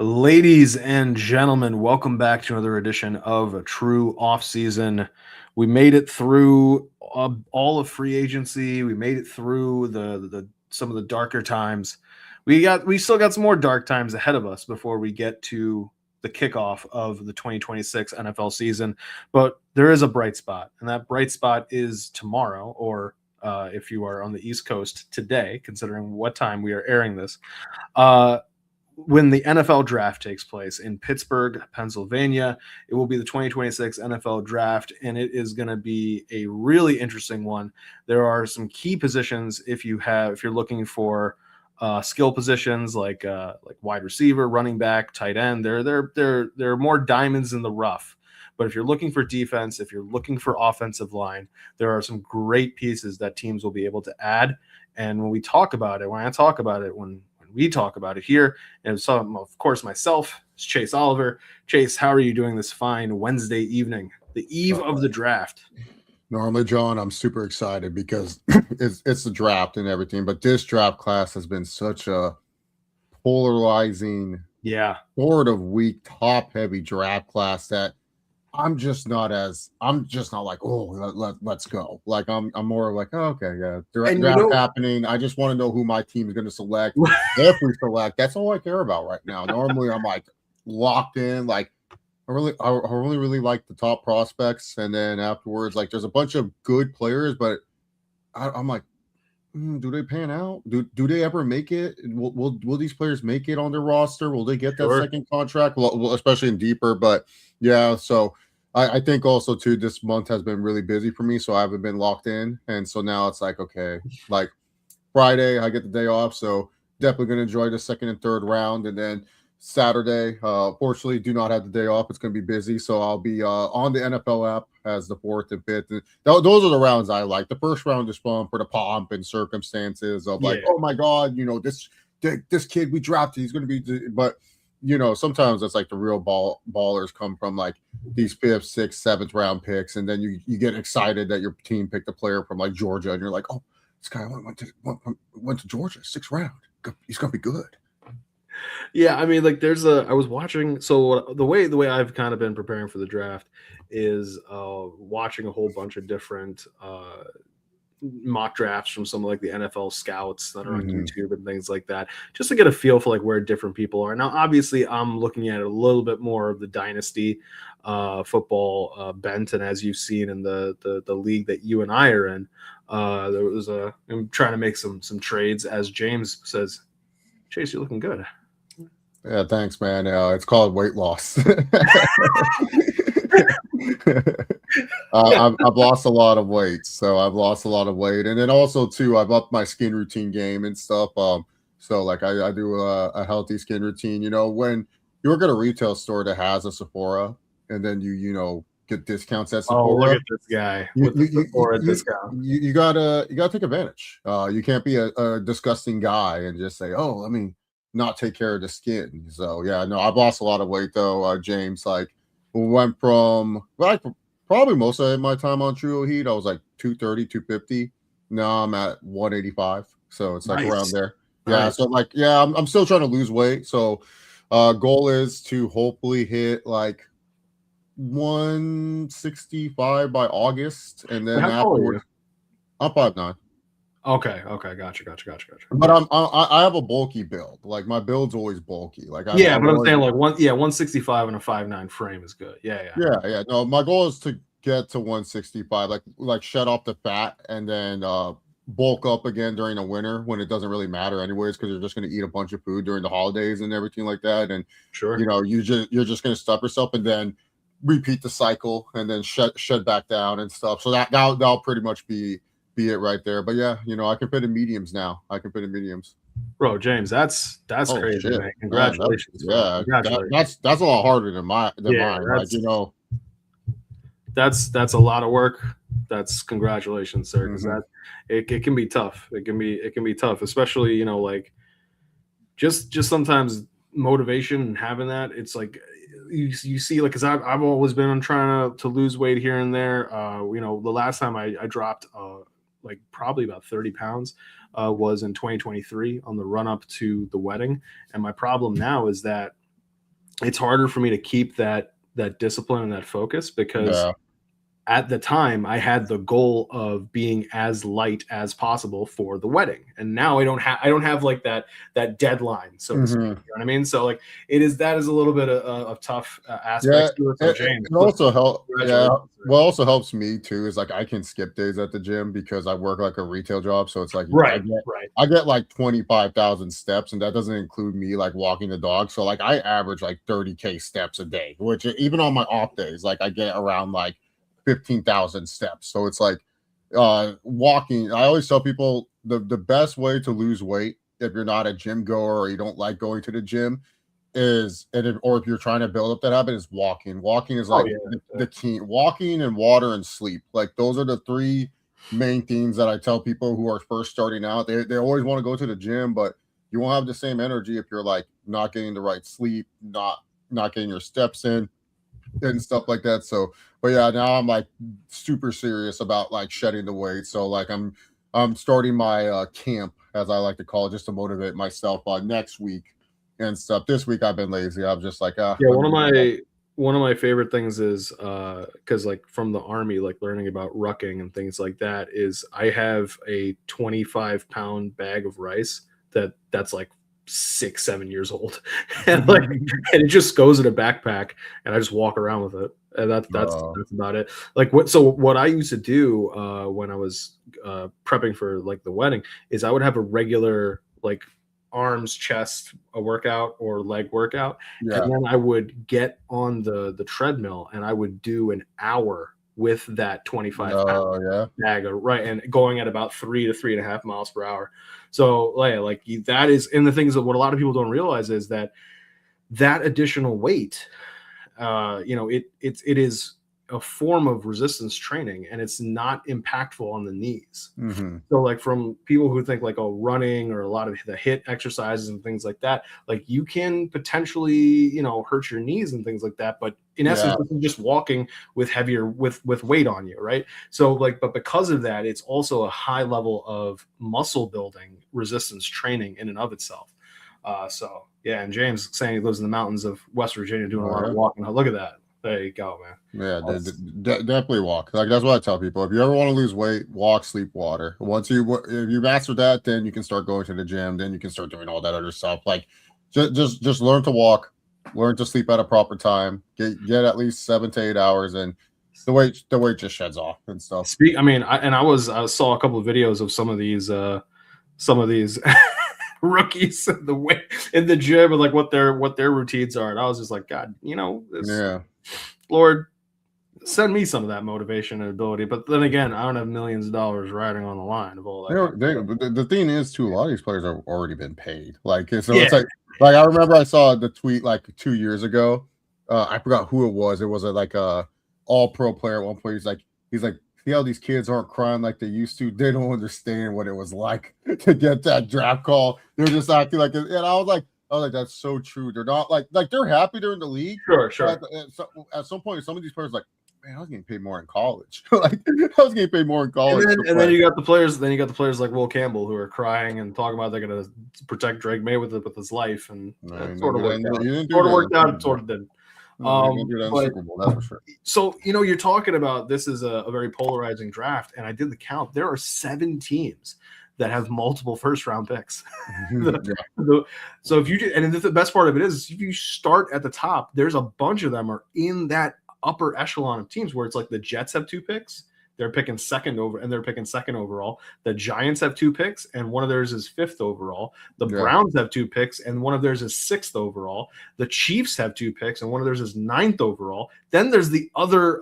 Ladies and gentlemen, welcome back to another edition of a True Offseason. We made it through all of free agency. We made it through the some of the darker times. We still got some more dark times ahead of us before we get to the kickoff of the 2026 NFL season. But there is a bright spot, and that bright spot is tomorrow, or if you are on the East Coast today, considering what time we are airing this. Uh, when the NFL draft takes place in Pittsburgh, Pennsylvania. It will be the 2026 NFL draft, and it is going to be a really interesting one. There are some key positions if you're looking for skill positions like wide receiver, running back, tight end. There are more diamonds in the rough. But if you're looking for defense, if you're looking for offensive line, there are some great pieces that teams will be able to add. And when we talk about it, when we talk about it here. And so, of course, myself, it's Chase Oliver. Chase, how are you doing this fine Wednesday evening, the eve of the draft? Normally, John, I'm super excited because it's the draft and everything, but this draft class has been such a polarizing, sort of weak, top-heavy draft class that I'm just not like, let's go. Like I'm more like, oh, okay, yeah, draft happening. I just want to know who my team is going to select. If we select, that's all I care about right now. Normally, I'm like locked in. Like I only really like the top prospects, and then afterwards, like there's a bunch of good players, but I'm like, do they pan out? Do they ever make it? Will these players make it on their roster? Will they get that second contract? Well, especially in deeper, but yeah. So I think also too, this month has been really busy for me, so I haven't been locked in, and so now it's like, okay, like Friday I get the day off, so definitely gonna enjoy the second and third round, and then Saturday, fortunately, do not have the day off. It's going to be busy, so I'll be on the NFL app as the fourth and fifth. And those are the rounds I like. The first round is fun for the pomp and circumstances of like, oh my God, this kid we drafted, he's going to be. But sometimes it's like the real ballers come from like these fifth, sixth, seventh round picks, and then you get excited that your team picked a player from like Georgia, and you're like, oh, this guy went to Georgia, sixth round. He's going to be good. Yeah, I mean, like I was watching. So the way I've kind of been preparing for the draft is watching a whole bunch of different mock drafts from some of like the NFL scouts that are on YouTube and things like that, just to get a feel for like where different people are. Now, obviously, I'm looking at it a little bit more of the dynasty football bent, and as you've seen in the league that you and I are in, I'm trying to make some trades. As James says, Chase, you're looking good. Yeah, thanks, man. It's called weight loss. I've lost a lot of weight, and then also too, I've upped my skin routine game and stuff. So like I do a healthy skin routine. When you work at a retail store that has a Sephora, and then you get discounts at Sephora. Oh, look at this guy with the Sephora discount. You gotta take advantage. You can't be a disgusting guy and just say, oh, I mean, not take care of the skin. So yeah, no, I've lost a lot of weight though. James, like went from probably most of my time on True Heat, I was like 230, 250. Now I'm at 185. So it's like around there. Yeah. Nice. So like, yeah, I'm still trying to lose weight. So goal is to hopefully hit like 165 by August. And then afterwards, I'm 5'9". Okay, gotcha. But I have a bulky build. Like my build's always bulky. Like but I'm saying like 165 and a 5'9" frame is good. Yeah. No, my goal is to get to 165, like shut off the fat and then bulk up again during the winter when it doesn't really matter anyways, because you're just going to eat a bunch of food during the holidays and everything like that. And sure, you're just going to stuff yourself and then repeat the cycle and then shed back down and stuff. So that'll pretty much be it right there. But yeah, I can fit in mediums now. Bro, James, that's crazy, shit, man. Congratulations. Man, congratulations. That's a lot harder than mine. Like, that's a lot of work. That's congratulations, sir. Because it can be tough. It can be tough, especially like just sometimes motivation and having that. It's like you see, like, because I've always been trying to lose weight here and there. The last time I dropped like probably about 30 pounds was in 2023 on the run up to the wedding. And my problem now is that it's harder for me to keep that discipline and that focus because Yeah. at the time I had the goal of being as light as possible for the wedding, and now I don't have like that deadline, so to speak. You know what I mean? So like that is a little bit of tough Yeah, aspects to it. So James, it also help. Yeah, congratulations. what also helps me too is like I can skip days at the gym because I work like a retail job. So it's like Right, right. I get like 25,000 steps, and that doesn't include me like walking the dog. So like I average like 30K steps a day, which even on my off days, like I get around like 15,000 steps. So it's like walking. I always tell people the best way to lose weight if you're not a gym goer or you don't like going to the gym or if you're trying to build up that habit, is walking. Walking is Oh like yeah. the key. Walking and water and sleep, like those are the three main things that I tell people who are first starting out. They always want to go to the gym, but you won't have the same energy if you're like not getting the right sleep, not getting your steps in and stuff like that. So but yeah, now I'm like super serious about like shedding the weight. So like I'm starting my camp, as I like to call it, just to motivate myself next week and stuff. This week I've been lazy. I'm just like, Yeah, let me do that. one of my favorite things is because like from the army, like learning about rucking and things like that, is I have a 25-pound bag of rice that's like 6, 7 years old, and like and it just goes in a backpack, and I just walk around with it, and that's about it. Like what I used to do when I was prepping for like the wedding is I would have a regular like arms, chest, a workout or leg workout, and Yeah. then I would get on the treadmill and I would do an hour with that 25-pound Oh yeah. bag of right, and going at about 3 to 3.5 miles per hour. So like that is, and the things that what a lot of people don't realize is that additional weight, it is a form of resistance training, and it's not impactful on the knees. Mm-hmm. So like from people who think like, oh, running or a lot of the hit exercises and things like that, like you can potentially, hurt your knees and things like that. But in essence, Yeah. this is just walking with heavier with weight on you, right? So like, but because of that, it's also a high level of muscle building resistance training in and of itself. So yeah, and James saying he lives in the mountains of West Virginia doing a Oh lot of yeah. walking. Look at that. There you go, man. Yeah, That's- definitely walk. Like that's what I tell people. If you ever want to lose weight, walk, sleep, water. If you master that, then you can start going to the gym. Then you can start doing all that other stuff. Like just learn to walk, learn to sleep at a proper time. Get at least 7 to 8 hours, and the weight just sheds off and stuff. I mean, I saw a couple of videos of some of these rookies in the gym and like what their routines are, and I was just like, God, Yeah. Lord, send me some of that motivation and ability. But then again, I don't have millions of dollars riding on the line of all that. The thing is, too, a lot of these players have already been paid. Like, so Yeah. it's like I remember I saw the tweet like 2 years ago. I forgot who it was. It was like a all pro player at one point. He's like, see how these kids aren't crying like they used to. They don't understand what it was like to get that draft call. They're just acting like it. And I was like, that's so true. They're not like they're happy they're in the league. Sure. But at some point, some of these players like, man, I was getting paid more in college. Like I was getting paid more in college. And then you got the players. Then you got the players like Will Campbell who are crying and talking about they're going to protect Drake May with his life, and that sort of worked out. Sort of didn't. Super Bowl, that's for sure. So you're talking about this is a very polarizing draft, and I did the count. There are 7 teams that have multiple first round picks. So if you do, and the best part of it is if you start at the top, there's a bunch of them are in that upper echelon of teams where it's like the Jets have 2 picks. They're picking second overall. The Giants have 2 picks, and one of theirs is 5th overall. The Browns have 2 picks, and one of theirs is 6th overall. The Chiefs have 2 picks, and one of theirs is 9th overall. Then there's the other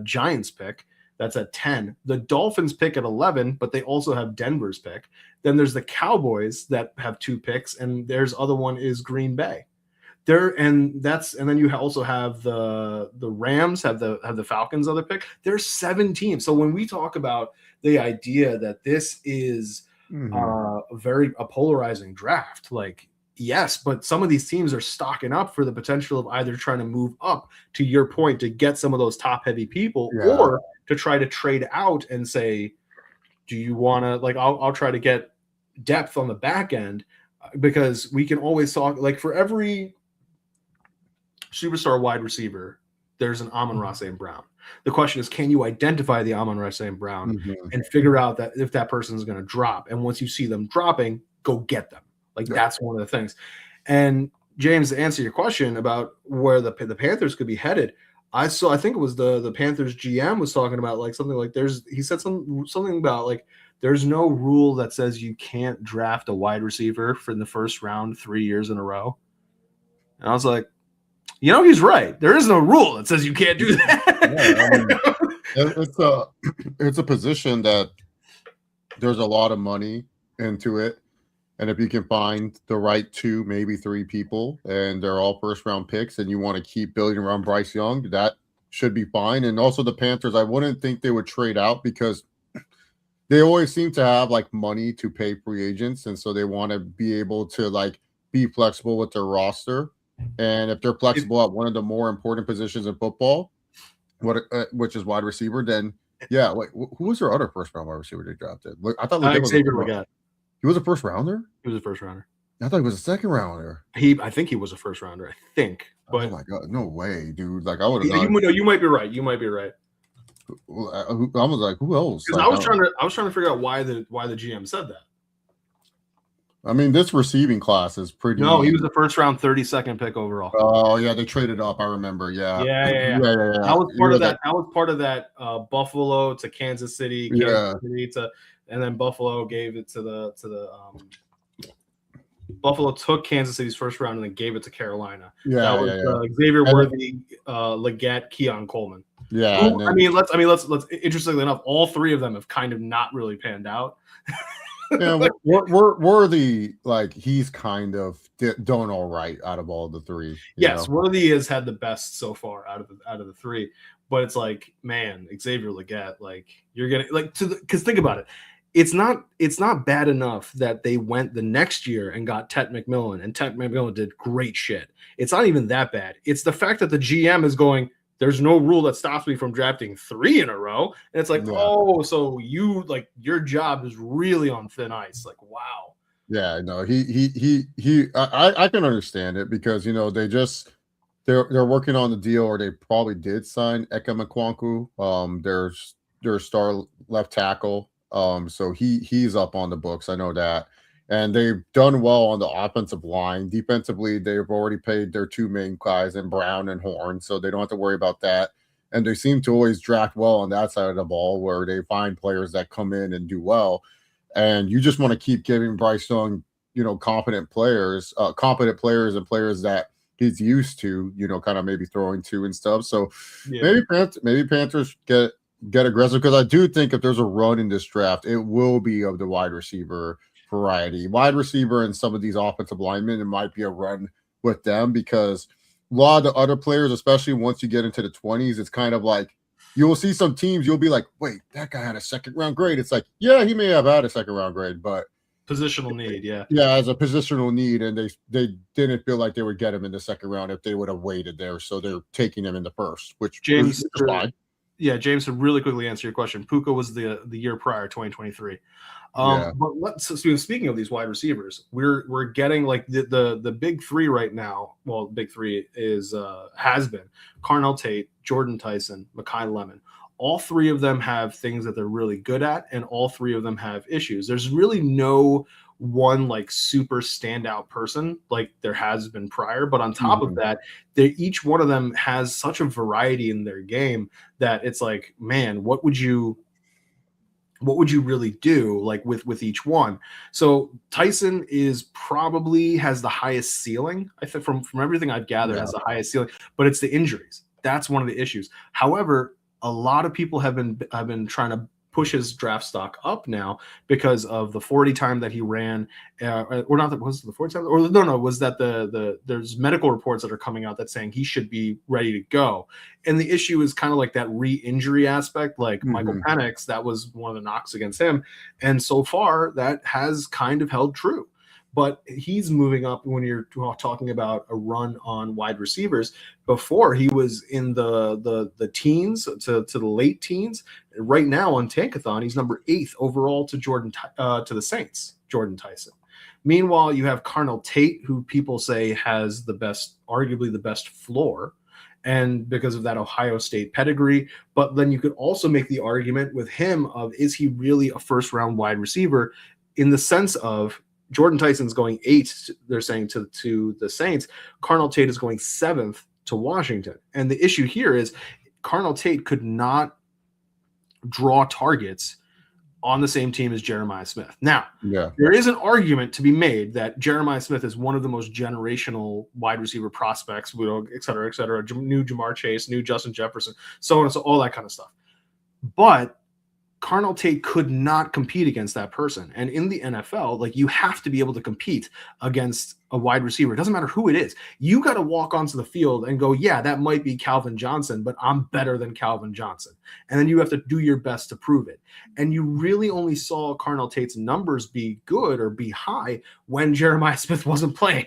Giants pick. That's at 10. The Dolphins pick at 11, but they also have Denver's pick. Then there's the Cowboys that have 2 picks, and there's other one is Green Bay. And then you also have the Rams have the Falcons other pick. There's 7 teams. So when we talk about the idea that this is a polarizing draft, like yes, but some of these teams are stocking up for the potential of either trying to move up, to your point, to get some of those top heavy people, or to try to trade out and say, do you want to, like, I'll try to get depth on the back end, because we can always talk, like, for every superstar wide receiver, there's an Amon-Ra St. Brown. The question is, can you identify the Amon-Ra St. Brown and figure out that if that person is going to drop? And once you see them dropping, go get them. Like, that's one of the things. And James, to answer your question about where the Panthers could be headed, I think it was the Panthers GM was talking about like something like he said something about like there's no rule that says you can't draft a wide receiver in the first round 3 years in a row. And I was like, he's right. There is no rule that says you can't do that. Yeah, I mean, it's a position that there's a lot of money into it. And if you can find the right 2, maybe 3 people, and they're all first-round picks, and you want to keep building around Bryce Young, that should be fine. And also the Panthers, I wouldn't think they would trade out because they always seem to have like money to pay free agents, and so they want to be able to like be flexible with their roster. And if they're flexible at one of the more important positions in football, which is wide receiver, then yeah. Wait, who was their other first-round wide receiver they drafted? I thought Xavier Leggett. He was a first rounder? He was a first rounder. I thought he was a second rounder. I think he was a first rounder. I think. But oh my god, no way, dude! Like I would have. You might be right. You might be right. I was like, who else? Like, I was trying to figure out why the GM said that. I mean, this receiving class is pretty. No, he was the first round 32nd pick overall. Oh yeah, they traded up. I remember. Yeah. That was part of that. That was part of that Buffalo to Kansas City. And then Buffalo gave it to the Buffalo took Kansas City's first round and then gave it to Carolina. That was Xavier Worthy, Leggett, Keon Coleman. Yeah, let's interestingly enough, all 3 of them have kind of not really panned out. Yeah, Worthy, like he's kind of done all right out of all the 3. Yes, Worthy has had the best so far out of the 3. But it's like, man, Xavier Leggett, like you're gonna like because think about it. It's not bad enough that they went the next year and got Tet McMillan, and Tet McMillan did great shit. It's not even that bad. It's the fact that the GM is going, there's no rule that stops me from drafting 3 in a row. And it's like, oh, so you like your job is really on thin ice. Like, wow. Yeah, no, I can understand it because they're working on the deal, or they probably did sign Eka Mkwanku, their star left tackle. So he's up on the books. I know that. And they've done well on the offensive line. Defensively, they've already paid their 2 main guys in Brown and Horn, so they don't have to worry about that. And they seem to always draft well on that side of the ball, where they find players that come in and do well. And you just want to keep giving Bryce Young, competent players and players that he's used to, kind of maybe throwing to and stuff. So maybe Panthers get aggressive, because I do think if there's a run in this draft, it will be of the wide receiver variety. Wide receiver and some of these offensive linemen, it might be a run with them, because a lot of the other players, especially once you get into the 20s, it's kind of like you will see some teams, you'll be like, wait, that guy had a second round grade. It's like, yeah, he may have had a second round grade, but positional need, yeah, as a positional need, and they didn't feel like they would get him in the second round if they would have waited there, so they're taking him in the first, which is fine. Yeah, James, to really quickly answer your question, Puka was the year prior, 2023. But speaking of these wide receivers, we're getting like the big 3 right now. Well, the big 3 is has been Carnell Tate, Jordan Tyson, Mekhi Lemon. All 3 of them have things that they're really good at, and all 3 of them have issues. There's really no one like super standout person like there has been prior, but on top of that, each one of them has such a variety in their game that it's like, man, what would you really do like with each one? So Tyson is probably has the highest ceiling, I think, from everything I've gathered, has the highest ceiling, but it's the injuries. That's one of the issues. However, a lot of people have been trying to push his draft stock up now because of the 40 time that he ran, or not that was the 40 time, or no, was that there's medical reports that are coming out that's saying he should be ready to go. And the issue is kind of like that re-injury aspect, like Michael Penix, that was one of the knocks against him. And so far that has kind of held true. But he's moving up when you're talking about a run on wide receivers. Before, he was in the teens to the late teens. Right now on Tankathon, he's number 8th overall to the Saints, Jordan Tyson. Meanwhile, you have Carnell Tate, who people say has arguably the best floor, and because of that Ohio State pedigree. But then you could also make the argument with him of, is he really a first round wide receiver, in the sense of Jordan Tyson's going 8th, they're saying, to the Saints. Carnell Tate is going 7th to Washington. And the issue here is Carnell Tate could not draw targets on the same team as Jeremiah Smith. Now, there is an argument to be made that Jeremiah Smith is one of the most generational wide receiver prospects, et cetera, et cetera. New Jamar Chase, new Justin Jefferson, so on and so, all that kind of stuff. But Carnell Tate could not compete against that person. And in the NFL, like, you have to be able to compete against a wide receiver. It doesn't matter who it is. You got to walk onto the field and go, yeah, that might be Calvin Johnson, but I'm better than Calvin Johnson. And then you have to do your best to prove it. And you really only saw Carnell Tate's numbers be good or be high when Jeremiah Smith wasn't playing.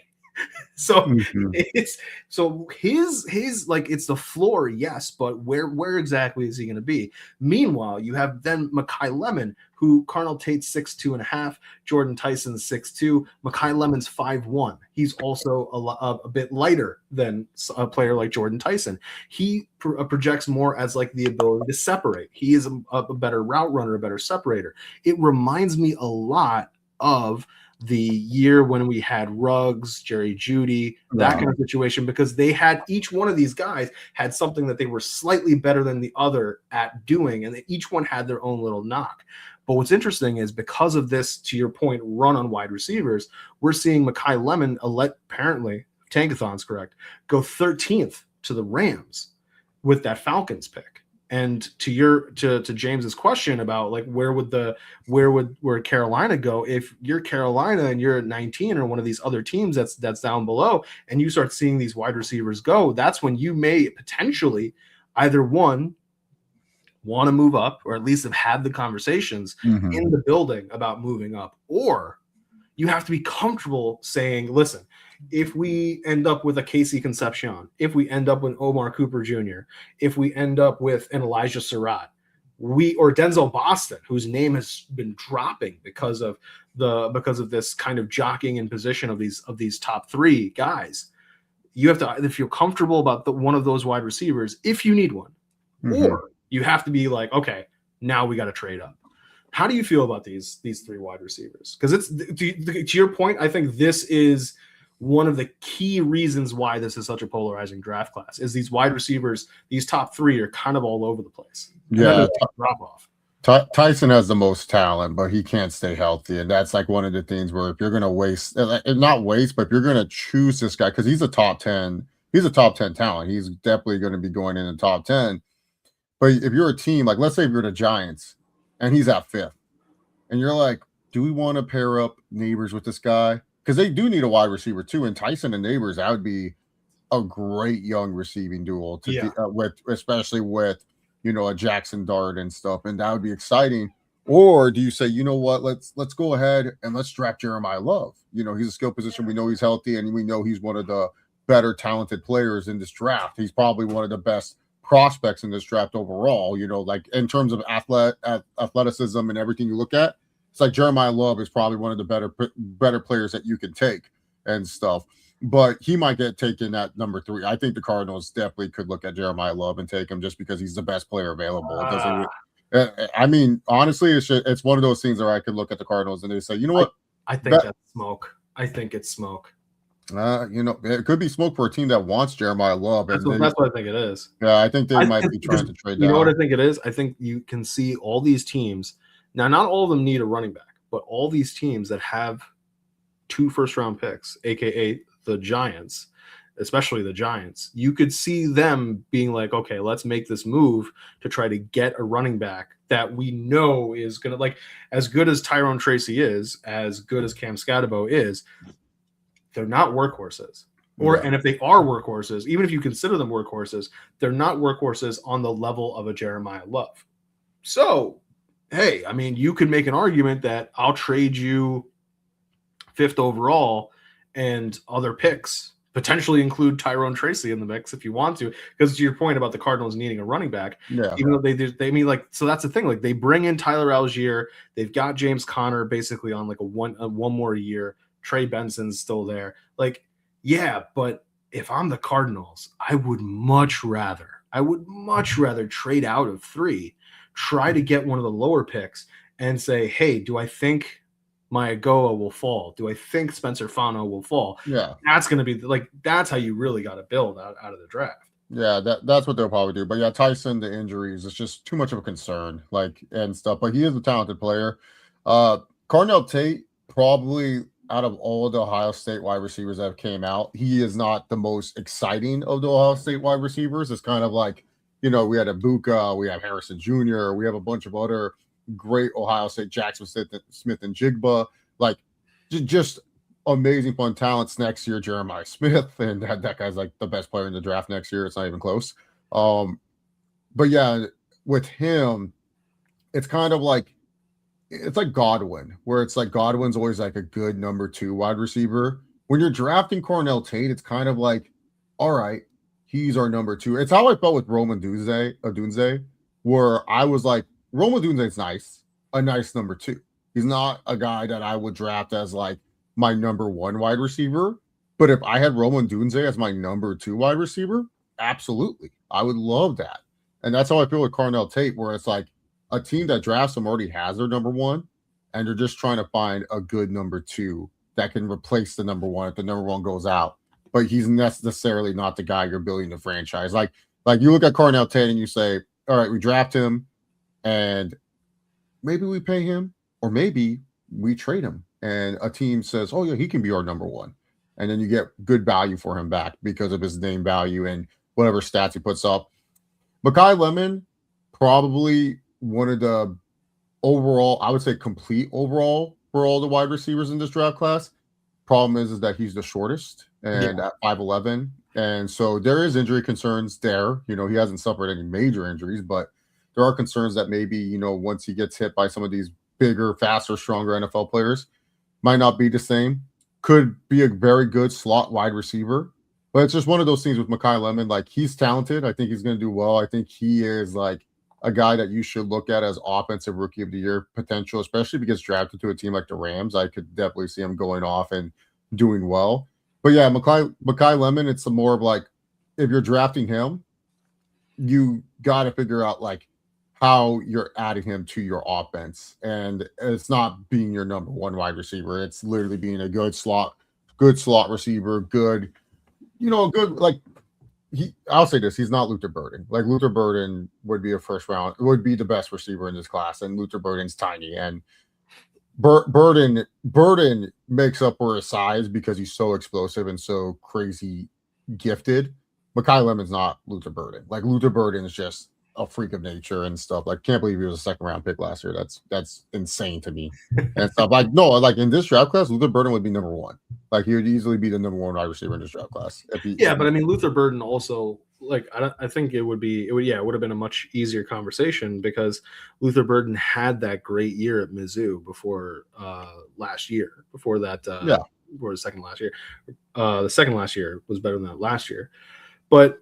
So it's his like, it's the floor, yes, but where exactly is he going to be? Meanwhile, you have then Mekhi Lemon, who Carnell Tate's 6'2.5", Jordan Tyson's 6'2", Mekhi Lemon's 5'1". He's also a bit lighter than a player like Jordan Tyson. He projects more as like the ability to separate. He is a better route runner, a better separator. It reminds me a lot of the year when we had Ruggs, Jerry Jeudy, that kind of situation, because they had, each one of these guys had something that they were slightly better than the other at doing, and each one had their own little knock. But what's interesting is, because of this, to your point, run on wide receivers, we're seeing Mekhi Lemon, apparently, Tankathon's correct, go 13th to the Rams with that Falcons pick. And to James's question about like where would Carolina go if you're Carolina and you're at 19 or one of these other teams that's down below, and you start seeing these wide receivers go, that's when you may potentially either one want to move up, or at least have had the conversations in the building about moving up, or you have to be comfortable saying, listen, if we end up with a Casey Concepcion, if we end up with Omar Cooper Jr., if we end up with an Elijah Surratt, or Denzel Boston, whose name has been dropping because of this kind of jockeying in position of these top 3 guys, you have to either feel comfortable about one of those wide receivers if you need one, or you have to be like, okay, now we got to trade up. How do you feel about these 3 wide receivers? Because it's to your point, I think this is one of the key reasons why this is such a polarizing draft class, is these wide receivers, these top 3 are kind of all over the place. Yeah, drop off. Tyson has the most talent, but he can't stay healthy, and that's like one of the things where if you're going to not waste, but if you're going to choose this guy, because he's a top 10 talent, he's definitely going to be going in the top 10. But if you're a team, like let's say if you're the Giants and he's at 5th, and you're like, do we want to pair up Neighbors with this guy? Because they do need a wide receiver too, and Tyson and Neighbors, that would be a great young receiving duel especially with a Jackson Dart and stuff, and that would be exciting. Or do you say, you know what, let's go ahead and let's draft Jeremiah Love? He's a skill position. We know he's healthy, and we know he's one of the better talented players in this draft. He's probably one of the best prospects in this draft overall. Like in terms of athleticism and everything you look at. It's like Jeremiah Love is probably one of the better players that you can take and stuff, but he might get taken at number 3. I think the Cardinals definitely could look at Jeremiah Love and take him just because he's the best player available. I mean, honestly, it's one of those things where I could look at the Cardinals and they say, you know what? I think that's smoke. I think it's smoke. It could be smoke for a team that wants Jeremiah Love. That's what I think it is. Yeah, I think they might be trying to trade down. You know what I think it is? I think you can see all these teams. Now, not all of them need a running back, but all these teams that have 2 first-round picks, a.k.a. the Giants, especially the Giants, you could see them being like, okay, let's make this move to try to get a running back that we know is going to, like, as good as Tyrone Tracy is, as good as Cam Scatterbo is, they're not workhorses. And if they are workhorses, even if you consider them workhorses, they're not workhorses on the level of a Jeremiah Love. So, hey, I mean, you could make an argument that I'll trade you 5th overall and other picks, potentially include Tyrone Tracy in the mix if you want to, because to your point about the Cardinals needing a running back, even though they mean, like, so that's the thing, like, they bring in Tyler Algier, they've got James Conner basically on like a one more year. Trey Benson's still there. Like, yeah, but if I'm the Cardinals, I would much rather trade out of 3, try to get one of the lower picks and say, hey, do I think Mayagoa will fall? Do I think Spencer Fano will fall? Yeah. That's going to be like, that's how you really got to build out of the draft. Yeah, that's what they'll probably do. But yeah, Tyson, the injuries, it's just too much of a concern, like, and stuff. But he is a talented player. Cornell Tate, probably out of all the Ohio State wide receivers that came out, he is not the most exciting of the Ohio State wide receivers. It's kind of like, we had Ibuka, we have Harrison Jr., we have a bunch of other great Ohio State, Jackson Smith and Jigba, like just amazing fun talents next year. Jeremiah Smith, and that guy's like the best player in the draft next year. It's not even close. But yeah, with him, it's kind of like, it's like Godwin, where it's like Godwin's always like a good number 2 wide receiver. When you're drafting Cornell Tate, it's kind of like, all right, he's our number 2. It's how I felt with Roman Odunze, where I was like, Roman Odunze's nice, a nice number 2. He's not a guy that I would draft as like my number 1 wide receiver. But if I had Roman Odunze as my number 2 wide receiver, absolutely, I would love that. And that's how I feel with Cornell Tate, where it's like a team that drafts him already has their number 1, and they're just trying to find a good number 2 that can replace the number 1 if the number 1 goes out. But he's necessarily not the guy you're building the franchise. Like you look at Cornell Tate and you say, all right, we draft him, and maybe we pay him, or maybe we trade him, and a team says, oh yeah, he can be our number 1. And then you get good value for him back because of his name value and whatever stats he puts up. Mekhi Lemon, probably one of the overall, I would say complete overall for all the wide receivers in this draft class. Problem is that he's the shortest and at 5'11". And so there is injury concerns there. He hasn't suffered any major injuries, but there are concerns that maybe, once he gets hit by some of these bigger, faster, stronger NFL players, might not be the same. Could be a very good slot wide receiver. But it's just one of those things with Mekhi Lemon. Like, he's talented. I think he's going to do well. I think he is like a guy that you should look at as offensive rookie of the year potential, especially if he gets drafted to a team like the Rams. I could definitely see him going off and doing well. But yeah, Mekhi Lemon, it's more of like, if you're drafting him, you got to figure out like how you're adding him to your offense. And it's not being your number 1 wide receiver. It's literally being a good slot receiver, good, like, I'll say this, he's not Luther Burden. Like, Luther Burden would be would be the best receiver in this class, and Luther Burden's tiny. And Burden makes up for his size because he's so explosive and so crazy gifted. Mekhi Lemon's not Luther Burden. Like, Luther Burden is just a freak of nature and stuff. Like, can't believe he was a 2nd-round pick last year. That's insane to me. And stuff. Like, no, like in this draft class, Luther Burden would be number 1. Like, he would easily be the number 1 wide receiver in this draft class. But I mean, Luther Burden also, like, I think it would have been a much easier conversation because Luther Burden had that great year at Mizzou before last year. Before that, before the second last year. The second last year was better than that last year. But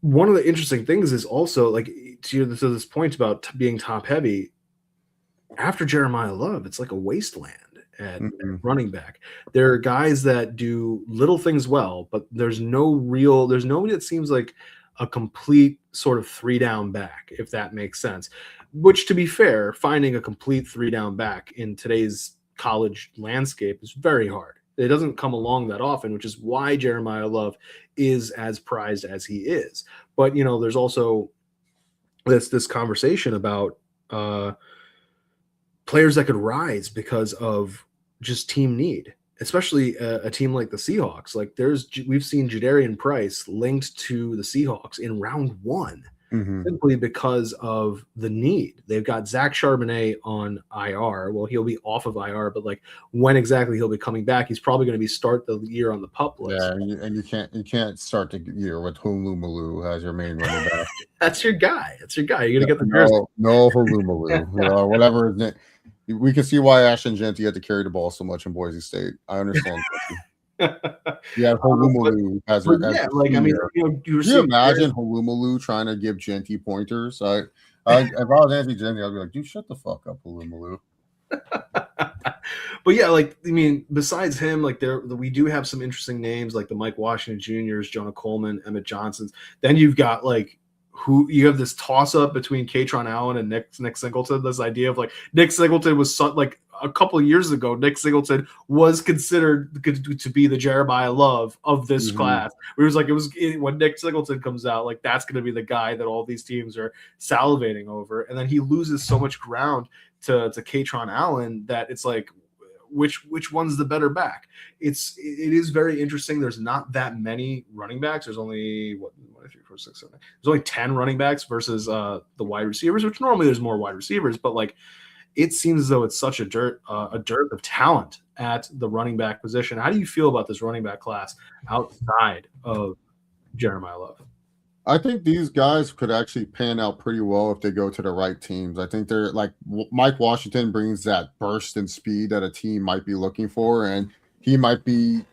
one of the interesting things is also, like, to this point about being top heavy, after Jeremiah Love, it's like a wasteland at running back. There are guys that do little things well, but there's nobody that seems like a complete sort of 3-down back, if that makes sense. Which, to be fair, finding a complete 3-down back in today's college landscape is very hard. It doesn't come along that often, which is why Jeremiah Love is as prized as he is. But, there's also this conversation about players that could rise because of just team need, especially a team like the Seahawks. Like, we've seen Jadarian Price linked to the Seahawks in round 1. Simply because of the need. They've got Zach Charbonnet on IR. Well, he'll be off of IR, but like, when exactly he'll be coming back, he's probably going to be start the year on the PUP list. Yeah, and you can't start the year with Hulumalu as your main running back. That's your guy. You're going to get the jersey. No Hulumalu. Whatever his name. We can see why Ashton Genty had to carry the ball so much in Boise State. I understand. Yeah, Hulumalu has it. Yeah, like, I mean, can you imagine Hulumalu trying to give Genty pointers? If I was Anthony Genty, I'd be like, dude, shut the fuck up, Hulumalu. But yeah, like I mean, besides him, like we do have some interesting names like the Mike Washington Juniors, Jonah Coleman, Emmett Johnsons. Then you've got like who you have this toss up between Katron Allen and Nick Singleton. This idea of like Nick Singleton was like a couple of years ago, Nick Singleton was considered to be the Jeremiah Love of this class. It was like when Nick Singleton comes out, like that's going to be the guy that all these teams are salivating over, and then he loses so much ground to Katron Allen that it's like which one's the better back. It is very interesting. There's not that many running backs. There's only what 1, 2, 3, 4, 6, 7. There's only 10 running backs versus the wide receivers, which normally there's more wide receivers, but like it seems as though it's such a dearth of talent at the running back position. How do you feel about this running back class outside of Jeremiah Love? I think these guys could actually pan out pretty well if they go to the right teams. I think they're like Mike Washington brings that burst and speed that a team might be looking for, and he might be,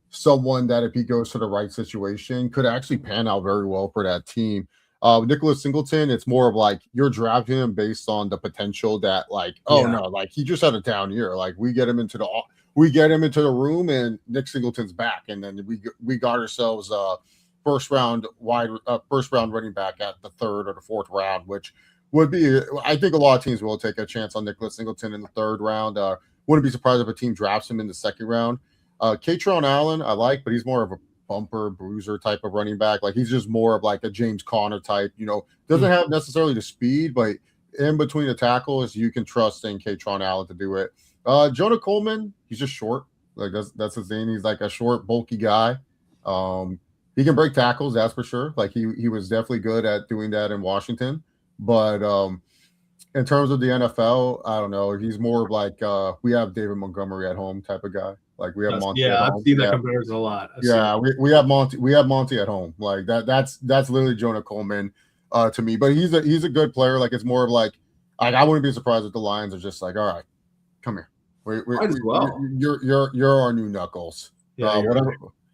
someone that if he goes to the right situation could actually pan out very well for that team. Nicholas Singleton, it's more of like you're drafting him based on the potential that no, like he just had a down year. Like we get him into the room and Nick Singleton's back, and then we got ourselves first round running back at the 3rd or the 4th round, which would be, I think a lot of teams will take a chance on Nicholas Singleton in the 3rd round. Wouldn't be surprised if a team drafts him in the 2nd round. Katron Allen, I like, but he's more of a bumper bruiser type of running back. Like he's just more of like a James Conner type, doesn't have necessarily the speed, but in between the tackles, you can trust in Katron Allen to do it. Jonah Coleman, he's just short. Like that's his thing. He's like a short, bulky guy. He can break tackles, that's for sure. Like he was definitely good at doing that in Washington. But in terms of the NFL, I don't know. He's more of like we have David Montgomery at home type of guy. Like we have Monty at home. I've seen that comparison a lot. We have Monty at home. Like that's literally Jonah Coleman to me. But he's a good player. Like it's more of like I wouldn't be surprised if the Lions are just like, all right, come here. You're our new Knuckles. Whatever.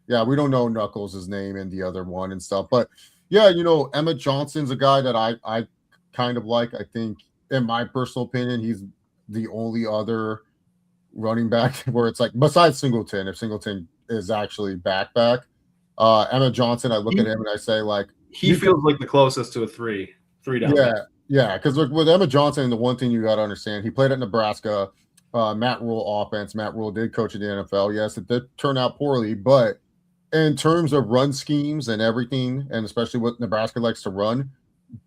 Yeah, we don't know Knuckles' name and the other one and stuff. But yeah, Emmett Johnson's a guy that I kind of like. I think, in my personal opinion, he's the only other running back where it's like, besides Singleton, if Singleton is actually back, Emmett Johnson, I look at him and I say, like, he feels like the closest to a three down. Yeah, because with Emmett Johnson, the one thing you got to understand, he played at Nebraska, Matt Rule offense. Matt Rule did coach in the NFL. Yes, it did turn out poorly, but in terms of run schemes and everything, and especially what Nebraska likes to run,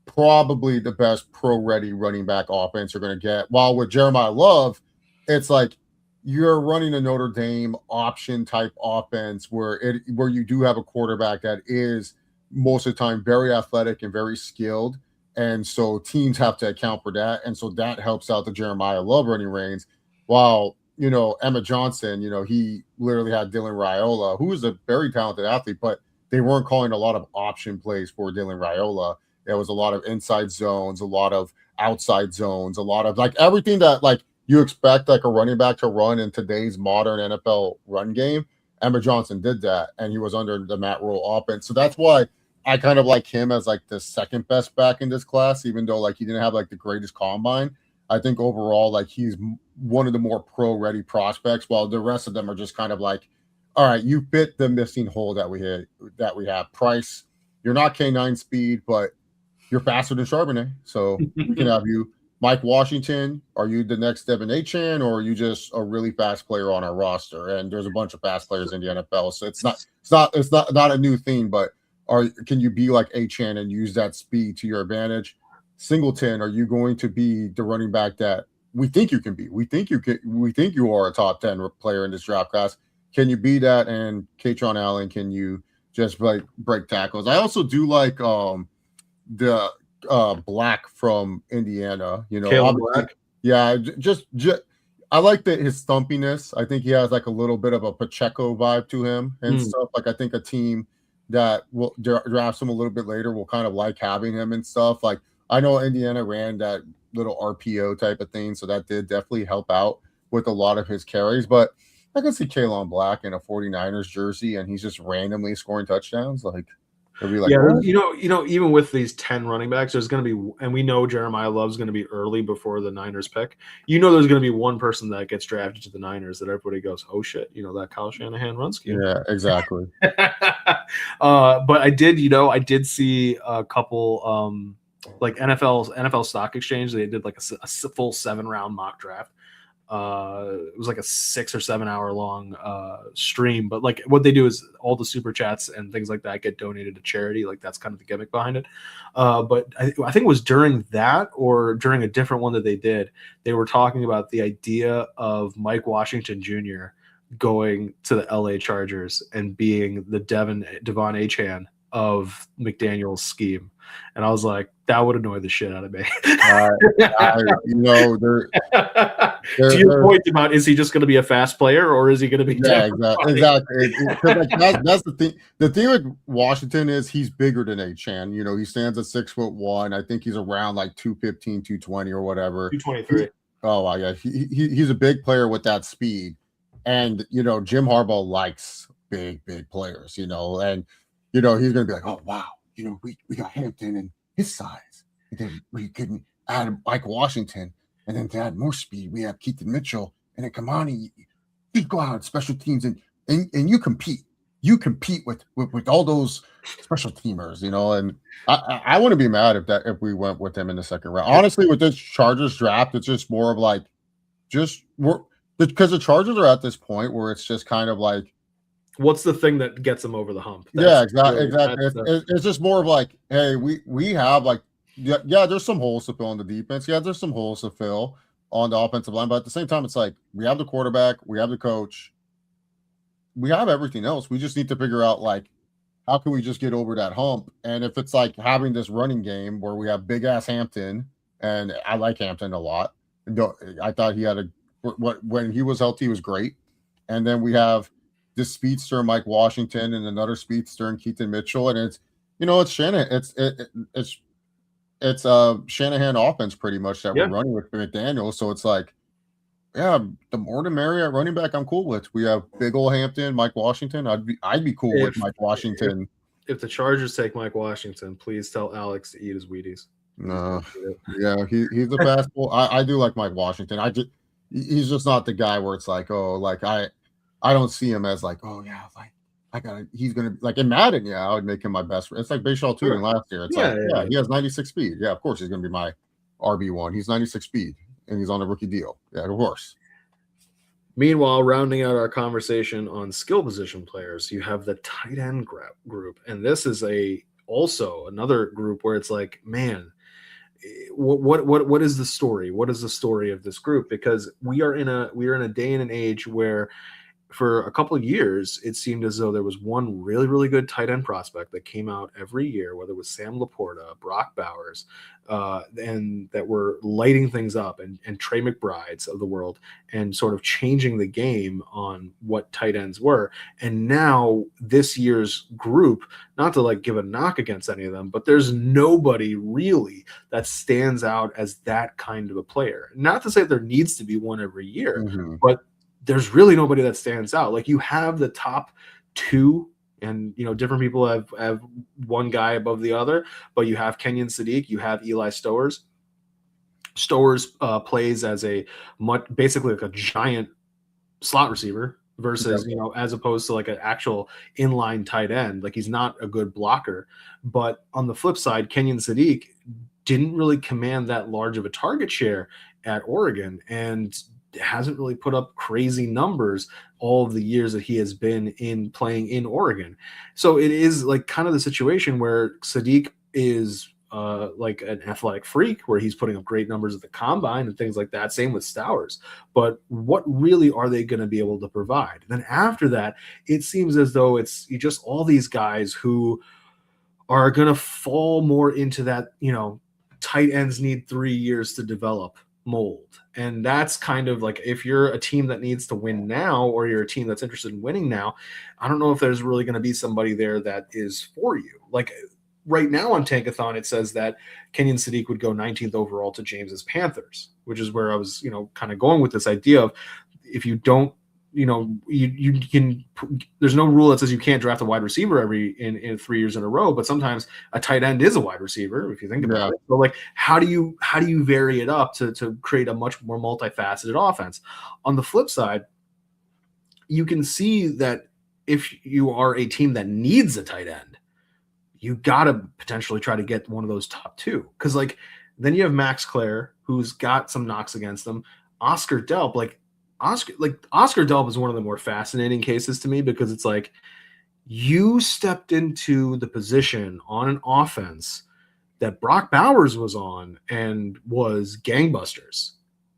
probably the best pro-ready running back offense you're going to get. While with Jeremiah Love, it's like you're running a Notre Dame option type offense where you do have a quarterback that is most of the time very athletic and very skilled, and so teams have to account for that, and so that helps out the Jeremiah Love running reins. While Emma Johnson, he literally had Dylan Raiola, who was a very talented athlete, but they weren't calling a lot of option plays for Dylan Raiola. There was a lot of inside zones, a lot of outside zones, a lot of like everything that like you expect like a running back to run in today's modern NFL run game. Emma Johnson did that, and he was under the Matt Rule offense. So that's why I kind of like him as like the second best back in this class, even though like he didn't have like the greatest combine. I think overall, like he's one of the more pro-ready prospects, while the rest of them are just kind of like, all right, you fit the missing hole that we have. Price, you're not K9 speed, but you're faster than Charbonnet, so we can have you. Mike Washington, are you the next Devin Achane, or are you just a really fast player on our roster? And there's a bunch of fast players in the NFL, so it's not a new thing. But can you be like Achane and use that speed to your advantage? Singleton, are you going to be the running back that we think you can be? We think you are a top 10 player in this draft class. Can you be that? And Katron Allen, can you just break tackles? I also do like the Black from Indiana. Black. Yeah, just I like his stumpiness. I think he has like a little bit of a Pacheco vibe to him and stuff. Like I think a team that will draft him a little bit later will kind of like having him and stuff. Like I know Indiana ran that little RPO type of thing, so that did definitely help out with a lot of his carries. But I can see Kalen Black in a 49ers jersey, and he's just randomly scoring touchdowns. Like It'll be like, Yeah, what? even with these 10 running backs, there's going to be, and we know Jeremiah Love's going to be early before the Niners pick. There's going to be one person that gets drafted to the Niners that everybody goes, oh shit, that Kyle Shanahan run scheme. Yeah, exactly. But I did see a couple like NFL Stock Exchange. They did like a full 7-round mock draft. It was like a 6 or 7 hour long stream, but like what they do is all the super chats and things like that get donated to charity. Like that's kind of the gimmick behind it. But I think it was during that or during a different one that they did, they were talking about the idea of Mike Washington Jr. going to the LA Chargers and being the Devon Achane of McDaniel's scheme. And I was like, that would annoy the shit out of me. To your point about, is he just going to be a fast player or is he going to be? Yeah, exactly. That's the thing. The thing with Washington is he's bigger than Achane. He stands at 6'1". I think he's around like 215, 220 or whatever. 223. Oh yeah, he's a big player with that speed, and Jim Harbaugh likes big players. And he's going to be like, oh wow, we got Hampton and his size, and then we couldn't add Mike Washington. And then to add more speed, we have Keaton Mitchell. And then Kamani, you go out special teams and you compete. You compete with all those special teamers, and I wouldn't be mad if we went with them in the second round. Honestly, with this Chargers draft, it's just more of like because the Chargers are at this point where it's just kind of like, what's the thing that gets them over the hump? Exactly. It's just more of like, hey, we have like. Yeah, there's some holes to fill on the defense. Yeah, there's some holes to fill on the offensive line. But at the same time, it's like we have the quarterback, we have the coach, we have everything else. We just need to figure out like how can we just get over that hump? And if it's like having this running game where we have big ass Hampton, and I like Hampton a lot. I thought he had when he was healthy, he was great. And then we have this speedster Mike Washington and another speedster and Keaton Mitchell, and it's Shanahan. It's Shanahan offense pretty much that we're running with McDaniel. So it's like, yeah, the more the merrier at running back I'm cool with. We have big old Hampton, Mike Washington. I'd be cool with Mike Washington. If the Chargers take Mike Washington, please tell Alex to eat his Wheaties. No, yeah, he's a fastball. I do like Mike Washington. He's just not the guy where it's like, oh, like I don't see him as like, oh yeah, like he's gonna like in Madden, yeah, I would make him my best. It's like Bashaw too in last year. It's he has 96 speed. Yeah, of course he's gonna be my RB1. He's 96 speed and he's on a rookie deal. Yeah, of course. Meanwhile, rounding out our conversation on skill position players, you have the tight end group, and this is also another group where it's like, man, what is the story? What is the story of this group? Because we are in a day and an age where for a couple of years, it seemed as though there was one really, really good tight end prospect that came out every year, whether it was Sam Laporta, Brock Bowers, and that were lighting things up, and Trey McBrides of the world, and sort of changing the game on what tight ends were. And now this year's group, not to like give a knock against any of them, but there's nobody really that stands out as that kind of a player. Not to say there needs to be one every year, but there's really nobody that stands out. Like you have the top two, and different people have one guy above the other, but you have Kenyon Sadiq, you have Eli Stowers. Stowers plays as basically like a giant slot receiver versus as opposed to like an actual inline tight end. Like he's not a good blocker. But on the flip side, Kenyon Sadiq didn't really command that large of a target share at Oregon, and hasn't really put up crazy numbers all of the years that he has been playing in Oregon. So it is like kind of the situation where Sadiq is like an athletic freak, where he's putting up great numbers at the combine and things like that. Same with Stowers. But what really are they going to be able to provide? Then after that, it seems as though it's just all these guys who are going to fall more into that, tight ends need 3 years to develop mold. And that's kind of like, if you're a team that needs to win now, or you're a team that's interested in winning now, I don't know if there's really going to be somebody there that is for you. Like right now on Tankathon, it says that Kenyon Sadiq would go 19th overall to James's Panthers, which is where I was, kind of going with this idea of, if you don't you can. There's no rule that says you can't draft a wide receiver in 3 years in a row, but sometimes a tight end is a wide receiver if you think about it. So like, how do you vary it up to create a much more multifaceted offense? On the flip side, you can see that if you are a team that needs a tight end, you got to potentially try to get one of those top two. Because like then you have Max Clare, who's got some knocks against him. Oscar Delp, Oscar Delp is one of the more fascinating cases to me because it's like you stepped into the position on an offense that Brock Bowers was on and was gangbusters.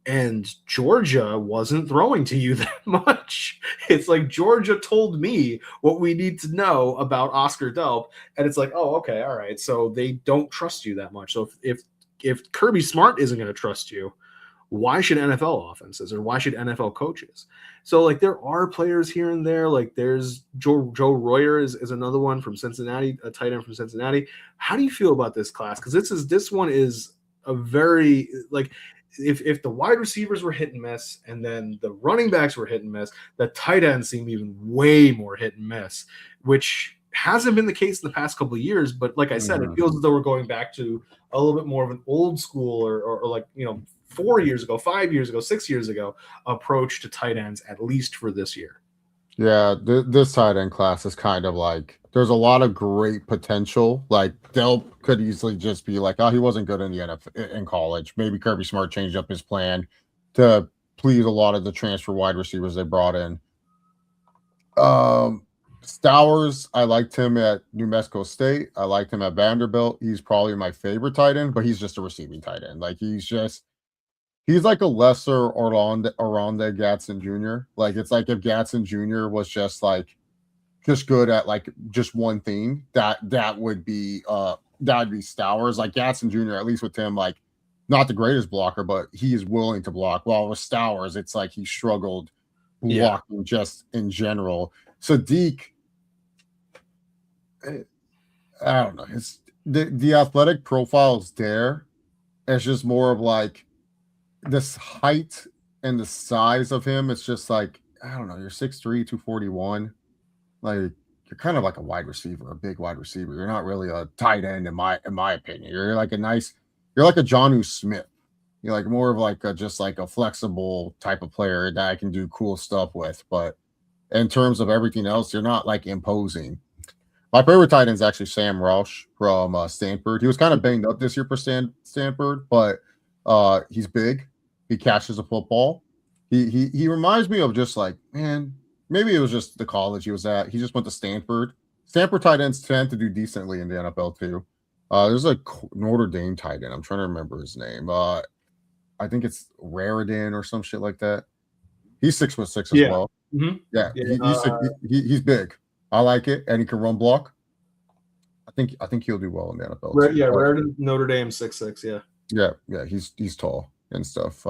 And Georgia wasn't throwing to you that much. It's like Georgia told me what we need to know about Oscar Delp, and it's like, oh, okay, all right. So they don't trust you that much. So if Kirby Smart isn't going to trust you, why should NFL offenses or why should NFL coaches? So like there are players here and there. Like there's Joe Royer is another one from Cincinnati, a tight end from Cincinnati. How do you feel about this class? Because this one is a very like. If the wide receivers were hit and miss and then the running backs were hit and miss, the tight ends seem even way more hit and miss, which hasn't been the case in the past couple of years. But like I said, it feels as though we're going back to a little bit more of an old school or like, 4 years ago, 5 years ago, 6 years ago approach to tight ends, at least for this year. Yeah, this tight end class is kind of like there's a lot of great potential. Like Delp could easily just be like, oh, he wasn't good in the NFL in college. Maybe Kirby Smart changed up his plan to please a lot of the transfer wide receivers they brought in. Stowers, I liked him at New Mexico State. I liked him at Vanderbilt. He's probably my favorite tight end, but he's just a receiving tight end. Like he's like a lesser Oronde Gadsden Jr. Like it's like if Gadsden Jr. was just good at like just one thing, that would be Stowers. Like Gadsden Jr. at least with him, like not the greatest blocker, but he is willing to block. While with Stowers, it's like he struggled blocking just in general. Sadiq, I don't know. It's the athletic profile is there. It's just more of like this height and the size of him. It's just like, I don't know, you're 6'3", 241. Like you're kind of like a wide receiver, a big wide receiver. You're not really a tight end in my opinion. You're like a Jonnu Smith. You're like more of like just like a flexible type of player that I can do cool stuff with. But in terms of everything else, you're not like imposing. My favorite tight end is actually Sam Roush from Stanford. He was kind of banged up this year for Stanford, but he's big. He catches a football. He reminds me of just like, man, maybe it was just the college he was at. He just went to Stanford. Stanford tight ends tend to do decently in the NFL too. There's a Notre Dame tight end. I'm trying to remember his name. I think it's Raridan or some shit like that. He's 6'6" as well. Mm-hmm. Yeah, he's big. I like it, and he can run block. I think he'll do well in the NFL. Raridan, Notre Dame 6'6". Yeah, he's tall and stuff.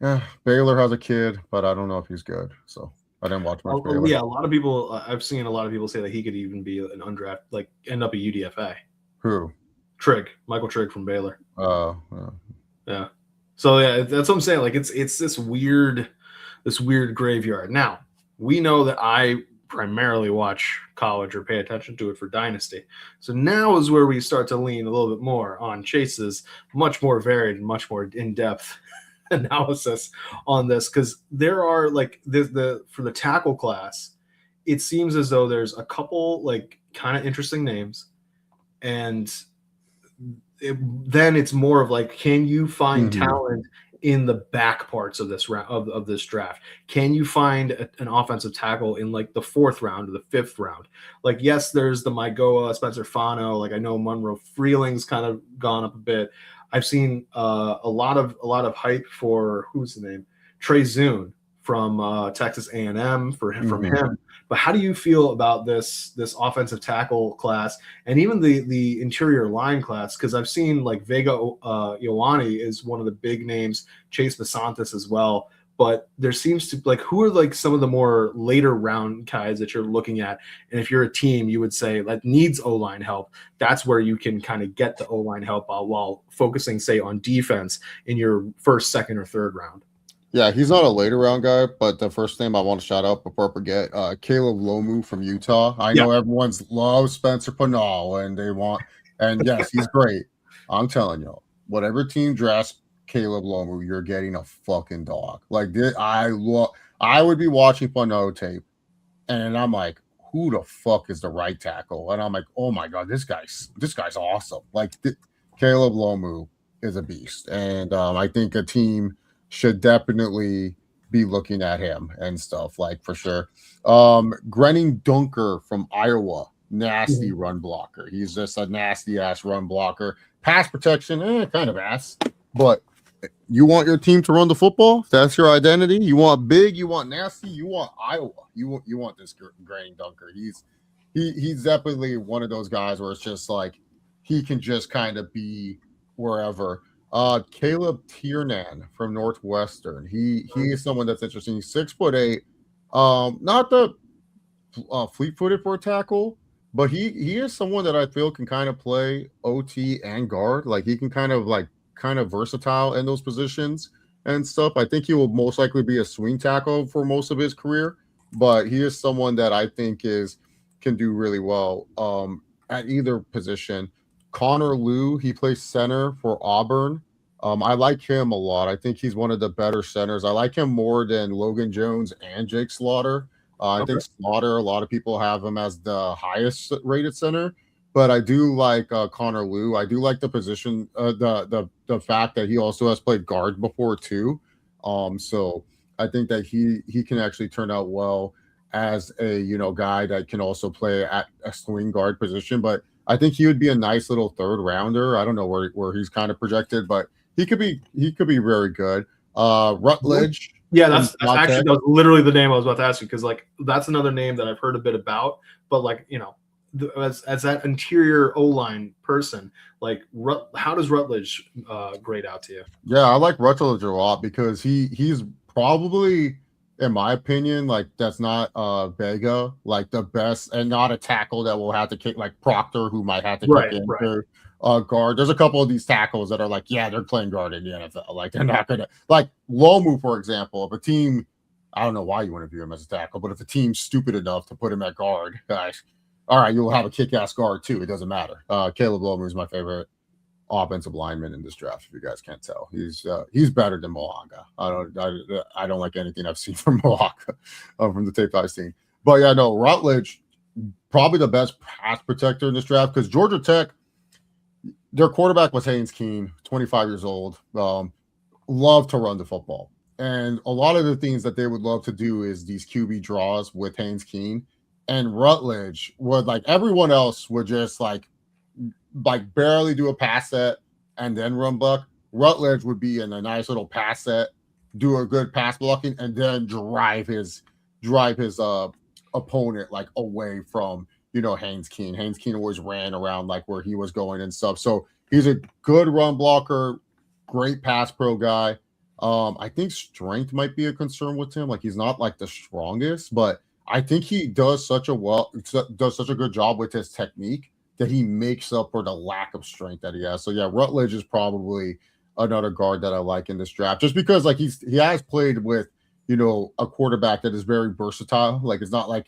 Yeah, Baylor has a kid, but I don't know if he's good. So I didn't watch much Baylor. Yeah, a lot of people. I've seen a lot of people say that he could even be an undrafted, like end up a UDFA. Who? Michael Trigg from Baylor. Yeah. So yeah, that's what I'm saying. Like it's this weird graveyard. Now we know that I primarily watch college or pay attention to it for Dynasty. So now is where we start to lean a little bit more on Chase's much more varied, much more in-depth analysis on this, because there are like for the tackle class, it seems as though there's a couple like kind of interesting names, and then it's more of like, can you find talent in the back parts of this round of this draft? Can you find an offensive tackle in like the 4th round or the 5th round? Like, yes, there's the Mygoa, Spencer Fano. Like I know Monroe Freeling's kind of gone up a bit. I've seen a lot of hype for who's the name, Trey Zune from Texas A&M from him. But how do you feel about this offensive tackle class and even the interior line class? Because I've seen like Vega Ioane is one of the big names, Chase Basantis as well. But there seems to like, who are like some of the more later round guys that you're looking at? And if you're a team, you would say that needs O-line help. That's where you can kind of get the O-line help while focusing, say, on defense in your 1st, 2nd, or 3rd round. Yeah, he's not a later round guy, but the first name I want to shout out before I forget, Caleb Lomu from Utah. I Yeah. know everyone's loves Spencer Pinal and yes, he's great. I'm telling you, whatever team drafts Caleb Lomu, you're getting a fucking dog. Like this, I would be watching Pinal tape, and I'm like, who the fuck is the right tackle? And I'm like, oh my god, this guy's awesome. Caleb Lomu is a beast, and I think a team should definitely be looking at him and stuff like for sure. Grenning Dunker from Iowa, nasty Mhm. run blocker. He's just a nasty ass run blocker. Pass protection, kind of ass, but you want your team to run the football? That's your identity. You want big, you want nasty, you want Iowa. You want this Granny Dunker. He's definitely one of those guys where it's just like he can just kind of be wherever. Caleb Tiernan from Northwestern. He is someone that's interesting. He's 6'8". Not the fleet-footed for a tackle, but he is someone that I feel can kind of play OT and guard. Like he can kind of versatile in those positions and stuff. I think he will most likely be a swing tackle for most of his career, but he is someone that I think is can do really well at either position. Connor Liu, he plays center for Auburn. I like him a lot. I think he's one of the better centers. I like him more than Logan Jones and Jake Slaughter. I Okay. think Slaughter, a lot of people have him as the highest rated center, but I do like Connor Liu. I do like the position, the fact that he also has played guard before too. So I think that he can actually turn out well as a guy that can also play at a swing guard position. But I think he would be a nice little third rounder. I don't know where he's kind of projected, but he could be very good. Rutledge Yeah, from that's actually Tech. that was literally the name I was about to ask you because like that's another name that I've heard a bit about, but like as that interior O line person, like how does Rutledge grade out to you? Yeah, I like Rutledge a lot because he's probably, in my opinion, like that's not Vega, like the best and not a tackle that will have to kick like Proctor, who might have to kick Right, right. into guard. There's a couple of these tackles that are like, yeah, they're playing guard in the NFL. Like they're not gonna like Lomu, for example, if a team I don't know why you want to view him as a tackle, but if a team's stupid enough to put him at guard, guys, all right, you'll have a kick-ass guard too. It doesn't matter. Caleb Lomu is my favorite offensive lineman in this draft. If you guys can't tell, he's better than Moanga. I don't like anything I've seen from Moanga from the tape I've seen. But yeah, no, Rutledge probably the best pass protector in this draft because Georgia Tech, their quarterback was Haynes Keen, 25 years old. Love to run the football, and a lot of the things that they would love to do is these QB draws with Haynes Keen, and Rutledge would like everyone else would just like barely do a pass set and then run block. Rutledge would be in a nice little pass set, do a good pass blocking, and then drive his opponent like away from Haynes Keen. Haynes Keen always ran around like where he was going and stuff. So he's a good run blocker, great pass pro guy. I think strength might be a concern with him. Like he's not like the strongest, but I think he does such a good job with his technique that he makes up for the lack of strength that he has. So yeah, Rutledge is probably another guard that I like in this draft, just because like he has played with a quarterback that is very versatile. Like it's not like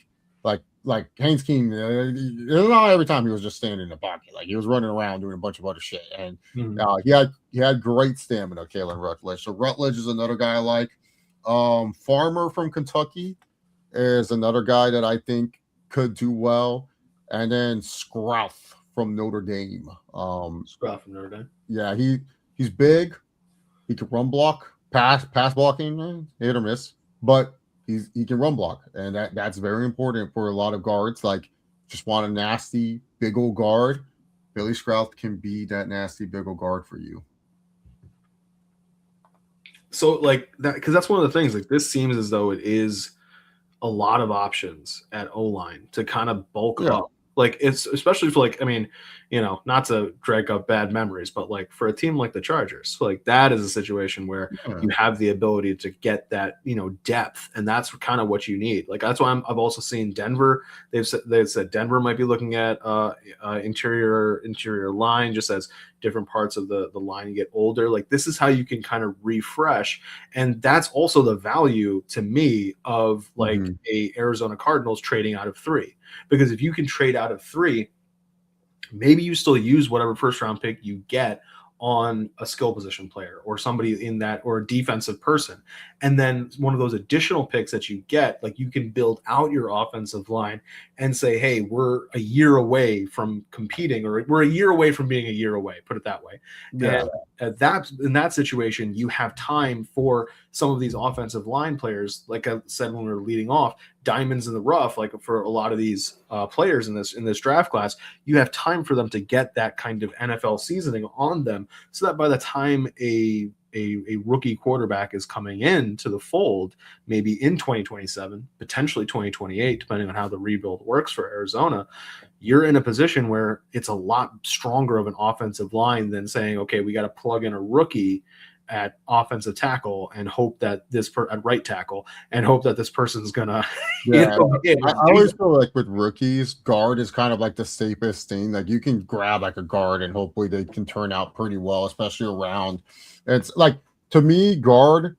Haynes King. Not every time he was just standing in the pocket. Like he was running around doing a bunch of other shit, and he had great stamina. Kalen Rutledge. So Rutledge is another guy I like. Farmer from Kentucky is another guy that I think could do well. And then Scruff from Notre Dame. Scott from Notre Dame. Yeah, he's big. He can run block, pass blocking, hit or miss, but he can run block, and that's very important for a lot of guards. Like, just want a nasty big old guard. Billy Scruff can be that nasty big old guard for you. So like that because that's one of the things. Like this seems as though it is a lot of options at O line to kind of bulk Yeah, up. Like, it's especially for, like, I mean, not to drag up bad memories, but like for a team like the Chargers, like that is a situation where Yeah. you have the ability to get that, depth, and that's kind of what you need. Like that's why I've also seen Denver. They've said Denver might be looking at interior line, just as different parts of the line get older. Like this is how you can kind of refresh, and that's also the value to me of like a Arizona Cardinals trading out of 3, because if you can trade out of 3, maybe you still use whatever first round pick you get on a skill position player or somebody in that, or a defensive person. And then one of those additional picks that you get, like you can build out your offensive line and say, hey, we're a year away from competing, or we're a year away from being a year away, put it that way. Yeah. And in that situation, you have time for some of these offensive line players, like I said when we were leading off, diamonds in the rough, like for a lot of these players in this draft class, you have time for them to get that kind of NFL seasoning on them, so that by the time a rookie quarterback is coming into the fold, maybe in 2027, potentially 2028, depending on how the rebuild works for Arizona, you're in a position where it's a lot stronger of an offensive line than saying, okay, we got to plug in a rookie at offensive tackle and hope that at right tackle and hope that this person's gonna I always feel like with rookies, guard is kind of like the safest thing. Like you can grab like a guard and hopefully they can turn out pretty well, especially around. It's like, to me, guard,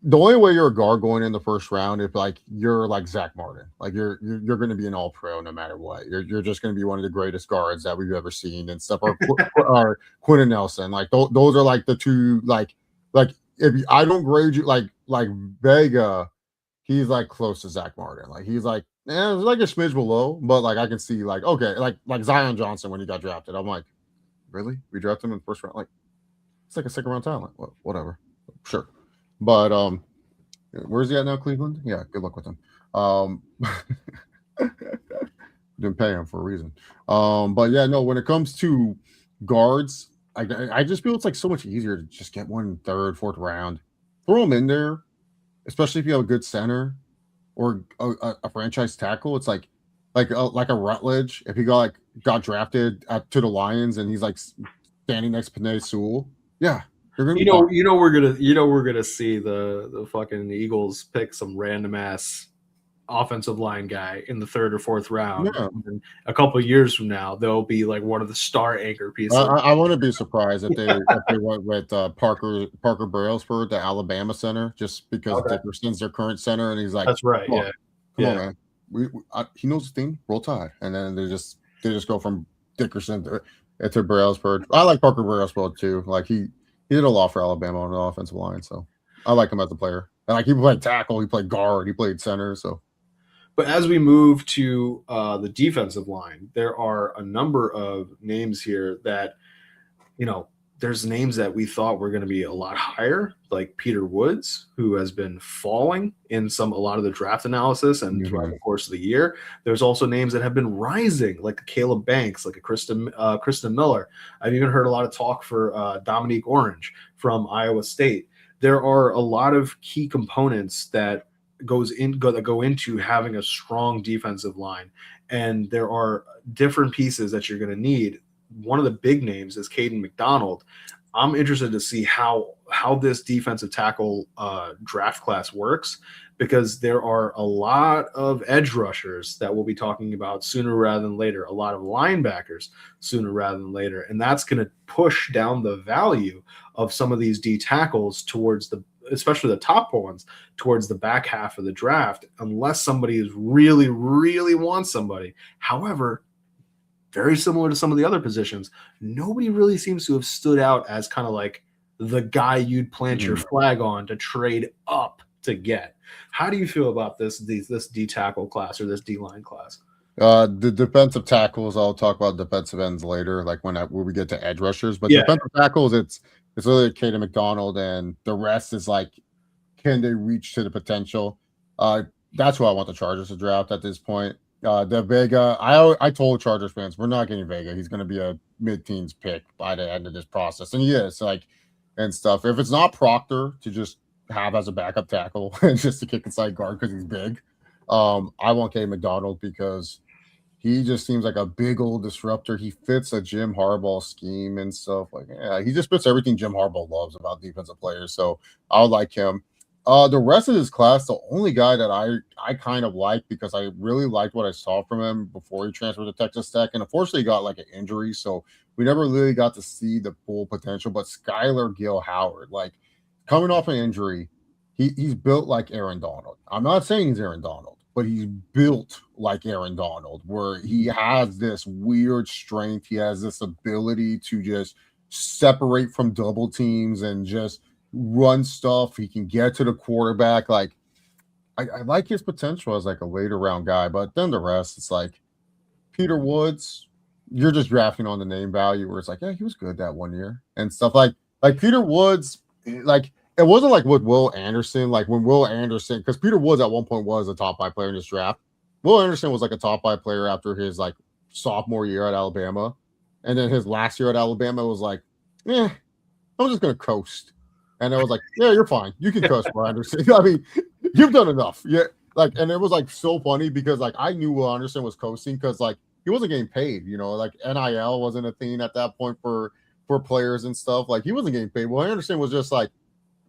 the only way you're a guard going in the first round is like you're like Zach Martin. Like you're going to be an all pro no matter what. You're just going to be one of the greatest guards that we've ever seen and stuff. Or Quentin Nelson. Like those are like the two. Like if I don't grade you like Vega, he's like close to Zach Martin. Like he's like it's like a smidge below, but like I can see like okay, like Zion Johnson when he got drafted. I'm like, really? We drafted him in the first round? Like it's like a second round talent. Well, whatever, sure. But where's he at now? Cleveland? Yeah, good luck with him. Didn't pay him for a reason. But yeah, no, when it comes to guards, I just feel it's like so much easier to just get one third, fourth round, throw them in there, especially if you have a good center or a franchise tackle. It's like a Rutledge. If he got drafted to the Lions and he's like standing next to Penei Sewell, yeah. We're gonna see the fucking Eagles pick some random ass offensive line guy in the 3rd or 4th round. Yeah. And a couple of years from now, they'll be like one of the star anchor pieces. I wouldn't be surprised if they went with Parker Brailsford, the Alabama center, just because Dickerson's their current center, and he's like, that's right, come on, man. He knows the thing. Roll Tide, and then they just go from Dickerson to Brailsford. I like Parker Brailsford too. Like he did a lot for Alabama on the offensive line, so I like him as a player. And like he played tackle, he played guard, he played center. So, but as we move to the defensive line, there are a number of names here that, there's names that we thought were going to be a lot higher, like Peter Woods, who has been falling in a lot of the draft analysis and throughout the course of the year. There's also names that have been rising, like Caleb Banks, like a Kristen Miller. I've even heard a lot of talk for Dominique Orange from Iowa State. There are a lot of key components that go into having a strong defensive line, and there are different pieces that you're going to need. One of the big names is Caden McDonald. I'm interested to see how this defensive tackle draft class works, because there are a lot of edge rushers that we'll be talking about sooner rather than later, a lot of linebackers sooner rather than later, and that's going to push down the value of some of these D tackles towards especially the top ones, towards the back half of the draft, unless somebody is really, really wants somebody. However, very similar to some of the other positions, nobody really seems to have stood out as kind of like the guy you'd plant your flag on to trade up to get. How do you feel about this D tackle class or this D line class? The defensive tackles, I'll talk about defensive ends later, like when we get to edge rushers. But defensive tackles, it's really Caden McDonald, and the rest is like, can they reach to the potential? That's who I want the Chargers to draft at this point. The Vega, I told Chargers fans we're not getting Vega. He's going to be a mid-teens pick by the end of this process, and he is, like, and stuff. If it's not Proctor to just have as a backup tackle and just to kick inside guard because he's big, I want Caden McDonald because he just seems like a big old disruptor. He fits a Jim Harbaugh scheme and stuff. Like, yeah, he just fits everything Jim Harbaugh loves about defensive players. So I would like him. The rest of this class, the only guy that I kind of like because I really liked what I saw from him before he transferred to Texas Tech, and unfortunately he got like an injury, so we never really got to see the full potential. But Skylar Gill Howard, like coming off an injury, he's built like Aaron Donald. I'm not saying he's Aaron Donald, but he's built like Aaron Donald, where he has this weird strength. He has this ability to just separate from double teams and just run stuff. He can get to the quarterback. Like I like his potential as like a later round guy, but then the rest, it's like Peter Woods. You're just drafting on the name value, where it's like, yeah, he was good that 1 year and stuff like Peter Woods. Like it wasn't like with Will Anderson. Like when Will Anderson, because Peter Woods at one point was a top 5 player in this draft. Will Anderson was like a top 5 player after his like sophomore year at Alabama, and then his last year at Alabama was like, I'm just gonna coast. And I was like, yeah, you're fine. You can coast for Anderson. I mean, you've done enough. Yeah. Like, and it was like so funny because like I knew Will Anderson was coasting because like he wasn't getting paid, like NIL wasn't a thing at that point for players and stuff. Like he wasn't getting paid. Will Anderson was just like,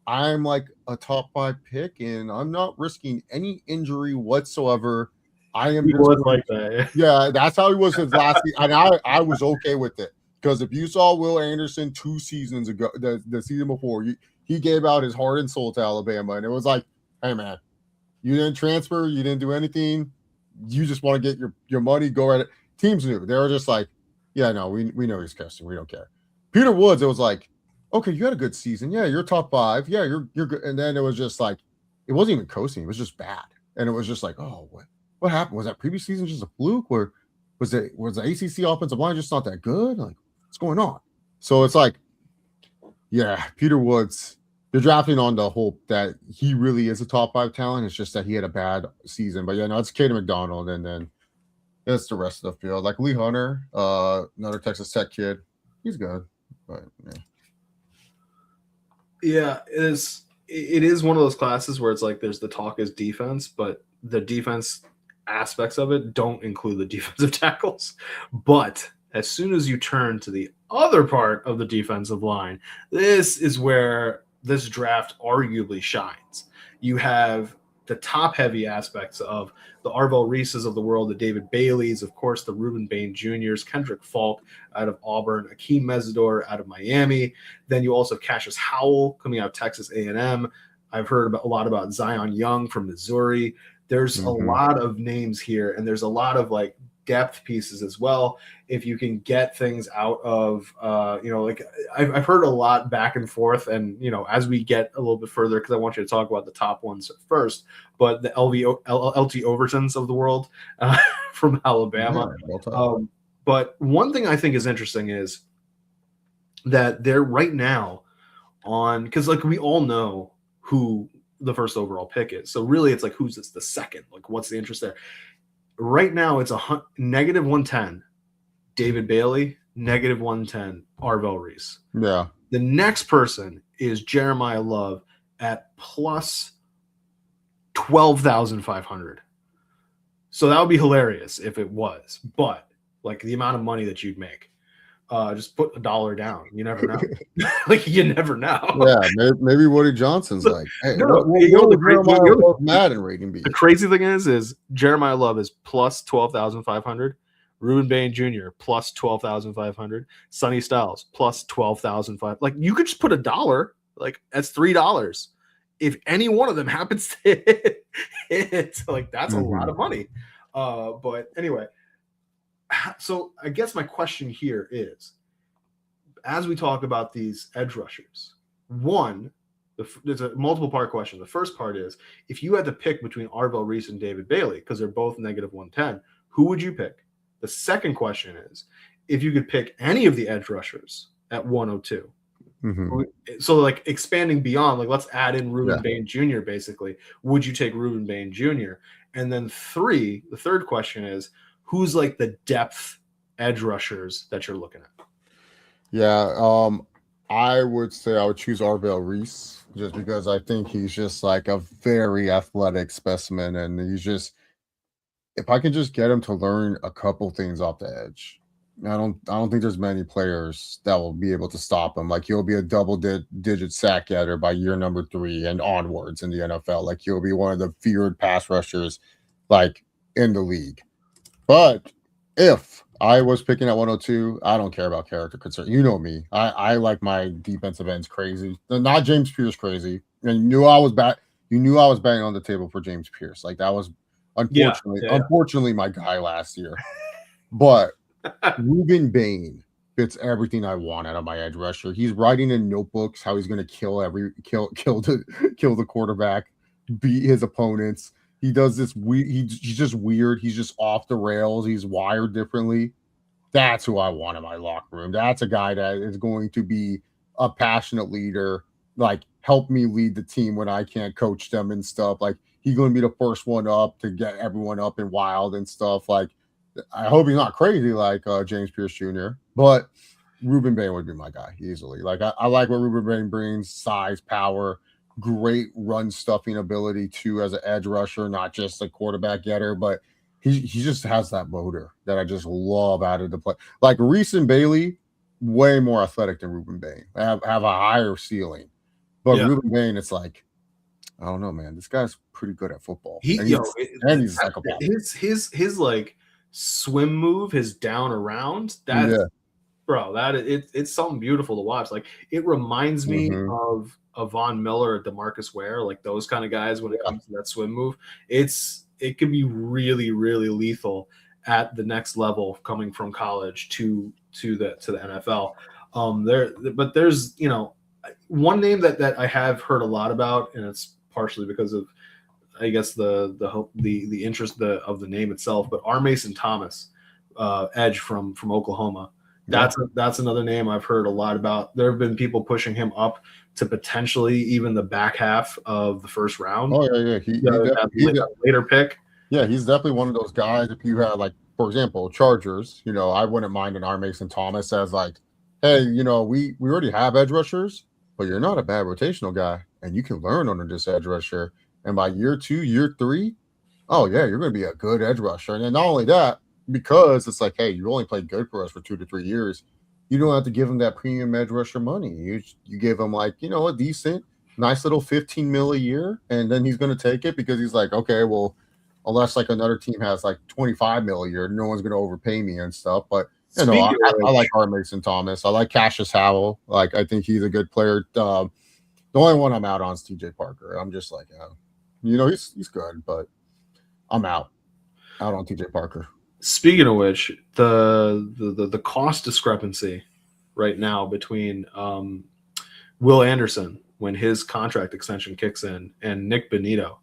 I'm like a top 5 pick and I'm not risking any injury whatsoever. I am he was like that. Yeah, that's how he was his last season. And I was okay with it. Because if you saw Will Anderson 2 seasons ago, the season before, he gave out his heart and soul to Alabama. And it was like, hey, man, you didn't transfer. You didn't do anything. You just want to get your money, go at it. Teams knew. They were just like, yeah, no, we know he's coasting. We don't care. Peter Woods, it was like, okay, you had a good season. Yeah, you're top 5. Yeah, you're good. And then it was just like, it wasn't even coasting. It was just bad. And it was just like, oh, what happened? Was that previous season just a fluke? Or was the ACC offensive line just not that good? Like, what's going on? So it's like, yeah, Peter Woods, you're drafting on the hope that he really is a top 5 talent. It's just that he had a bad season. But yeah, no, it's Caden McDonald, and then it's the rest of the field. Like Lee Hunter, another Texas Tech kid. He's good. But yeah, it is one of those classes where it's like there's the talk is defense, but the defense aspects of it don't include the defensive tackles. But as soon as you turn to the other part of the defensive line, this is where this draft arguably shines. You have the top-heavy aspects of the Arvell Reeses of the world, the David Baileys, of course, the Ruben Bain Jr.'s, Kendrick Falk out of Auburn, Akeem Mesidor out of Miami. Then you also have Cassius Howell coming out of Texas A&M. I've heard a lot about Zion Young from Missouri. There's a lot of names here, and there's a lot of like depth pieces as well. If you can get things out of, like I've heard a lot back and forth, and as we get a little bit further, because I want you to talk about the top ones first, but the LT Overtons of the world from Alabama. But one thing I think is interesting is that they're right now on, because like we all know who the first overall pick is. So really it's like, who's the second? Like, what's the interest there? Right now it's negative 110 David Bailey, negative 110 Arvell Reese. Yeah. The next person is Jeremiah Love at plus 12,500. So that would be hilarious if it was, but like the amount of money that you'd make. Just put $1 down. You never know. Like you never know. Yeah, maybe Woody Johnson's like, hey, Madden rating be? The crazy thing is Jeremiah Love is plus 12,500. Ruben Bain Jr. plus 12,500. Sonny Styles plus 12,500. Like you could just put $1. Like that's $3. If any one of them happens to hit, like that's a lot of money. But anyway. So I guess my question here is, as we talk about these edge rushers, there's a multiple part question. The first part is, if you had to pick between Arvell Reese and David Bailey, because they're both negative 110, who would you pick? The second question is, if you could pick any of the edge rushers at 102. So like expanding beyond, like let's add in Ruben Bain Jr. basically. Would you take Ruben Bain Jr.? And then the third question is, who's like the depth edge rushers that you're looking at? Yeah, I would say I would choose Arvell Reese just because I think he's just like a very athletic specimen, and he's just if I can just get him to learn a couple things off the edge, I don't think there's many players that will be able to stop him. Like he'll be a double digit sack getter by year number 3 and onwards in the NFL. Like he'll be one of the feared pass rushers, like in the league. But if I was picking at 102, I don't care about character concern. You know me. I like my defensive ends crazy. Not James Pierce crazy. And you knew I was banging on the table for James Pierce. Like that was unfortunately my guy last year. But Ruben Bain fits everything I want out of my edge rusher. He's writing in notebooks how he's going to kill the quarterback, beat his opponents. He does this. He's just weird. He's just off the rails. He's wired differently. That's who I want in my locker room. That's a guy that is going to be a passionate leader. Like help me lead the team when I can't coach them and stuff. Like he's going to be the first one up to get everyone up and wild and stuff. Like I hope he's not crazy like James Pierce Jr., but Ruben Bain would be my guy easily. Like I like what Ruben Bain brings: size, power, great run stuffing ability too as an edge rusher, not just a quarterback getter, but he just has that motor that I just love out of the play. Like Reese and Bailey, way more athletic than Ruben Bain. Have a higher ceiling, but Ruben Bain, it's like I don't know, man. This guy's pretty good at football. He's a psychopath. His like swim move, his down around, it's something beautiful to watch. Like it reminds me of Von Miller or DeMarcus Ware, like those kind of guys when it comes to that swim move. It can be really, really lethal at the next level coming from college to the NFL. But there's one name that I have heard a lot about, and it's partially because of I guess the interest of the name itself, but R. Mason Thomas, edge from Oklahoma. That's another name I've heard a lot about. There have been people pushing him up to potentially even the back half of the first round. Oh yeah. He's a later pick. Yeah, he's definitely one of those guys. If you had like, for example, Chargers, I wouldn't mind an R. Mason Thomas as like, hey, we already have edge rushers, but you're not a bad rotational guy, and you can learn under this edge rusher. And by year 2, year 3, oh yeah, you're going to be a good edge rusher. And then not only that, because it's like, hey, you only played good for us for 2 to 3 years, you don't have to give him that premium edge rusher money. You give him like, a decent, nice little $15 million a year, and then he's going to take it because he's like, okay, well, unless like another team has like $25 million a year, no one's going to overpay me and stuff. But I like R. Mason Thomas. I like Cassius Howell. Like I think he's a good player. The only one I'm out on is TJ Parker. I'm just like, he's good, but I'm out on TJ Parker. Speaking of which, the cost discrepancy right now between Will Anderson when his contract extension kicks in and Nick Bonito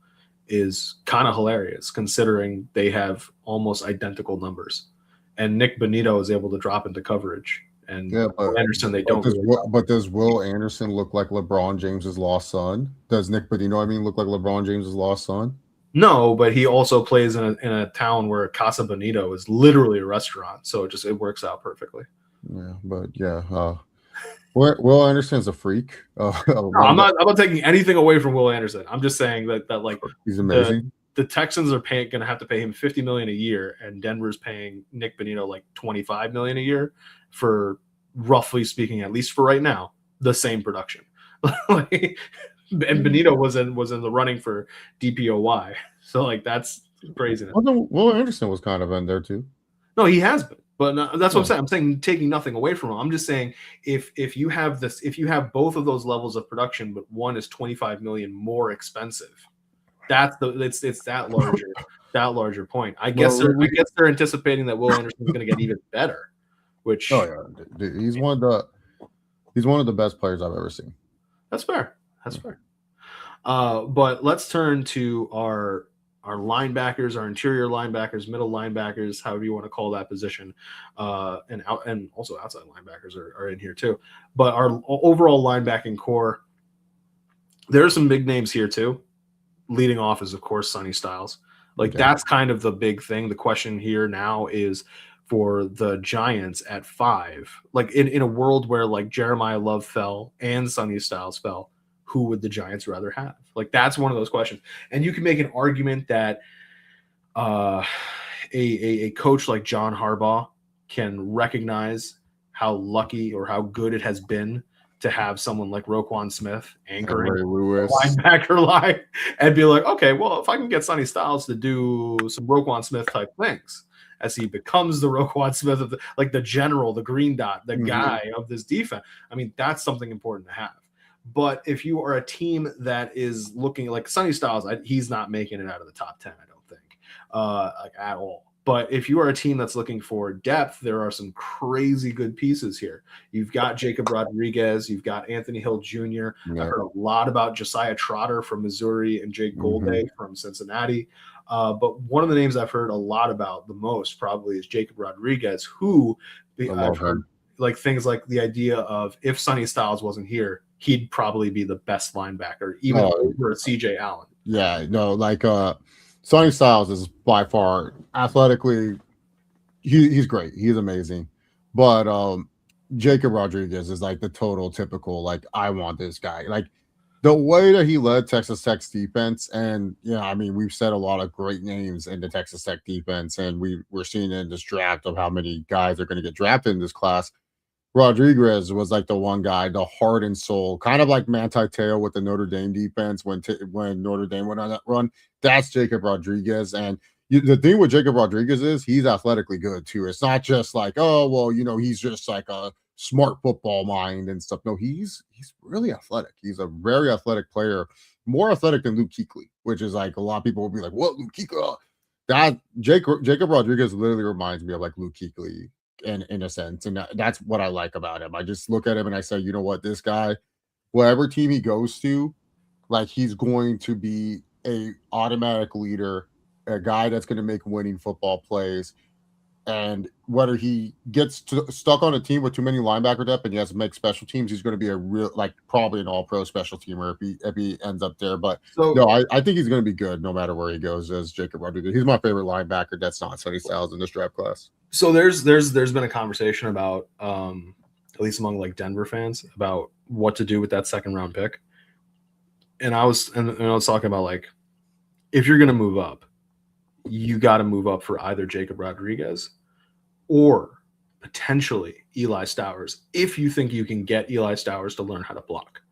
is kind of hilarious considering they have almost identical numbers. And Nick Bonito is able to drop into coverage. And but Anderson, they don't. But does Will Anderson look like LeBron James's lost son? Does Nick Bonito, look like LeBron James's lost son? No, but he also plays in a town where Casa Bonito is literally a restaurant, so it works out perfectly. Yeah, but Will Anderson's a freak. No, I'm not taking anything away from Will Anderson. I'm just saying that like he's amazing. The Texans are going to have to pay him $50 million a year, and Denver's paying Nick Bonito like $25 million a year for, roughly speaking, at least for right now, the same production. And Bonito was in the running for DPOY, so like that's crazy. Will Anderson was kind of in there too. No, he has been, but that's what I'm saying. I'm saying taking nothing away from him. I'm just saying if you have both of those levels of production, but one is $25 million more expensive. It's that larger point. I guess they're anticipating that Will Anderson is going to get even better. Which dude, he's one of the best players I've ever seen. That's fair. But let's turn to our linebackers, our interior linebackers, middle linebackers, however you want to call that position, and also outside linebackers are in here too. But our overall linebacking core, there are some big names here too. Leading off is, of course, Sonny Styles. That's kind of the big thing. The question here now is for the Giants at 5. Like in a world where like Jeremiah Love fell and Sonny Styles fell, who would the Giants rather have? Like that's one of those questions. And you can make an argument that a coach like John Harbaugh can recognize how lucky or how good it has been to have someone like Roquan Smith anchoring Ray Lewis linebacker line and be like, okay, well, if I can get Sonny Styles to do some Roquan Smith type things as he becomes the Roquan Smith of like the general, the green dot, the guy of this defense. I mean, that's something important to have. But if you are a team that is looking like Sonny Styles, he's not making it out of the top 10, I don't think, like at all. But if you are a team that's looking for depth, there are some crazy good pieces here. You've got Jacob Rodriguez. You've got Anthony Hill Jr. Yeah. I've heard a lot about Josiah Trotter from Missouri and Jake Golday from Cincinnati. But one of the names I've heard a lot about the most probably is Jacob Rodriguez, who I've heard like things like the idea of if Sonny Styles wasn't here, he'd probably be the best linebacker, even over CJ Allen. Yeah, no, like Sonny Styles is by far athletically, he's great. He's amazing. But Jacob Rodriguez is like the total typical, like, I want this guy. Like the way that he led Texas Tech's defense, and I mean, we've said a lot of great names in the Texas Tech defense, and we're seeing in this draft of how many guys are going to get drafted in this class. Rodriguez was like the one guy, the heart and soul, kind of like Manti Te'o with the Notre Dame defense when Notre Dame went on that run. That's Jacob Rodriguez. And the thing with Jacob Rodriguez is he's athletically good too. It's not just like, oh, well, he's just like a smart football mind and stuff. No, he's really athletic. He's a very athletic player, more athletic than Luke Kuechly, which is like a lot of people will be like, what, Luke Kuechly? That Jacob Rodriguez literally reminds me of like Luke Kuechly in a sense, and that's what I like about him. I just look at him and I say, you know what, this guy, whatever team he goes to, like, he's going to be a automatic leader, a guy that's going to make winning football plays. And whether he gets stuck on a team with too many linebacker depth and he has to make special teams, he's going to be a real, like, probably an all-pro special teamer if he ends up there. But no, I think he's going to be good no matter where he goes as Jacob Rodriguez. He's my favorite linebacker. That's not Sonny Styles in this draft class. So there's been a conversation about, at least among like Denver fans, about what to do with that second round pick. And I was talking about, like, if you're going to move up, you got to move up for either Jacob Rodriguez or potentially Eli Stowers, if you think you can get Eli Stowers to learn how to block.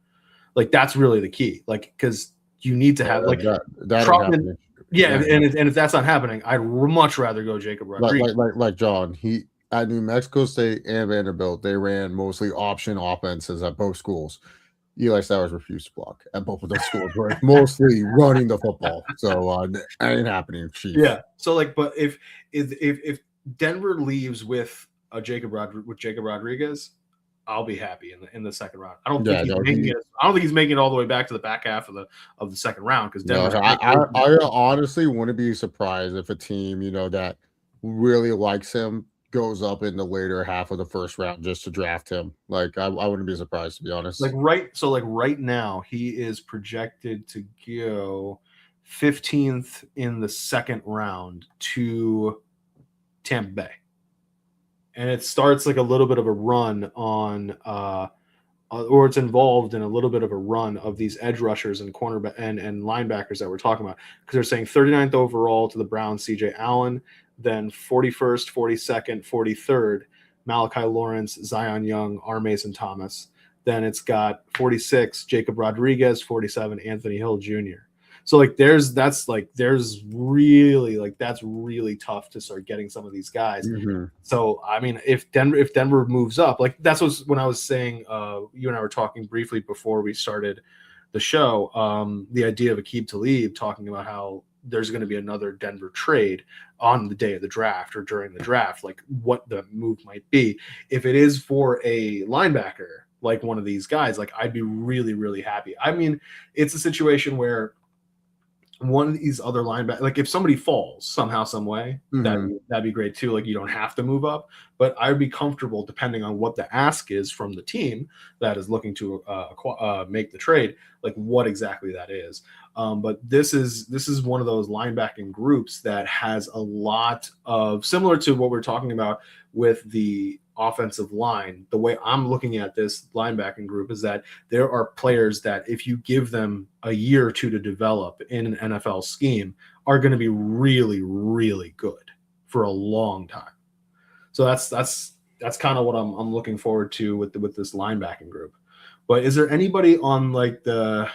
Like, that's really the key. Like, because you need to have like that Trotman, and if that's not happening, I'd much rather go Jacob Rodriguez. Like John, he at New Mexico State and Vanderbilt, they ran mostly option offenses at both schools. Eli Stowers refused to block at both of those schools, where mostly running the football. So that ain't happening. Chief. Yeah. So like, but if Denver leaves with Jacob Rodriguez, I'll be happy in the second round. I don't think he's making it all the way back to the back half of the second round, because Denver. I honestly wouldn't be surprised if a team that really likes him goes up in the later half of the first round just to draft him. Like, I wouldn't be surprised, to be honest. Right now he is projected to go 15th in the second round to Tampa Bay. And it starts like a little bit of a run on or it's involved in a little bit of a run of these edge rushers and cornerback and linebackers that we're talking about, because they're saying 39th overall to the Browns, CJ Allen, then 41st, 42nd, 43rd, Malachi Lawrence, Zion Young, R. Mason Thomas. Then it's got 46, Jacob Rodriguez, 47, Anthony Hill Jr. So like that's really tough to start getting some of these guys. Mm-hmm. So I mean, if Denver moves up, like that's when I was saying, you and I were talking briefly before we started the show, the idea of Aqib Talib talking about how there's going to be another Denver trade on the day of the draft or during the draft, like what the move might be. If it is for a linebacker, like one of these guys, like I'd be really, really happy. I mean, it's a situation where one of these other linebackers, like if somebody falls somehow, some way, mm-hmm. that'd be great too. Like you don't have to move up, but I'd be comfortable depending on what the ask is from the team that is looking to make the trade, like what exactly that is. But this is one of those linebacking groups that has a lot of, similar to what we're talking about with the offensive line. The way I'm looking at this linebacking group is that there are players that if you give them a year or two to develop in an NFL scheme are going to be really, really good for a long time. So that's kind of what I'm looking forward to with this linebacking group. But is there anybody on like the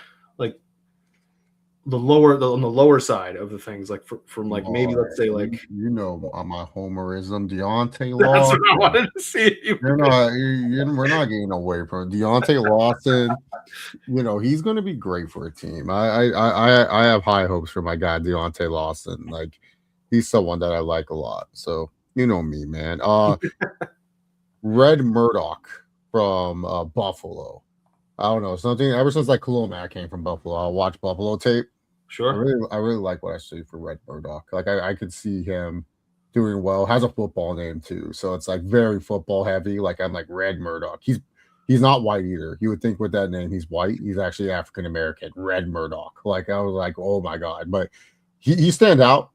on the lower side of the things, like from like maybe let's say like my homerism, Deontay that's Lawson. what I wanted to see. We're not getting away from Deontay Lawson. He's going to be great for a team. I have high hopes for my guy Deontay Lawson. Like, he's someone that I like a lot. So you know me, man. Red Murdoch from Buffalo. I don't know, something ever since like Khalil Mack came from Buffalo. I'll watch Buffalo tape. Sure. I really like what I see for Red Murdoch. Like, I could see him doing well. Has a football name too, so it's like very football heavy. Like, I'm like Red Murdoch. He's not white either. You would think with that name he's white. He's actually African American. Red Murdoch. Like, I was like, oh my god, but he stand out.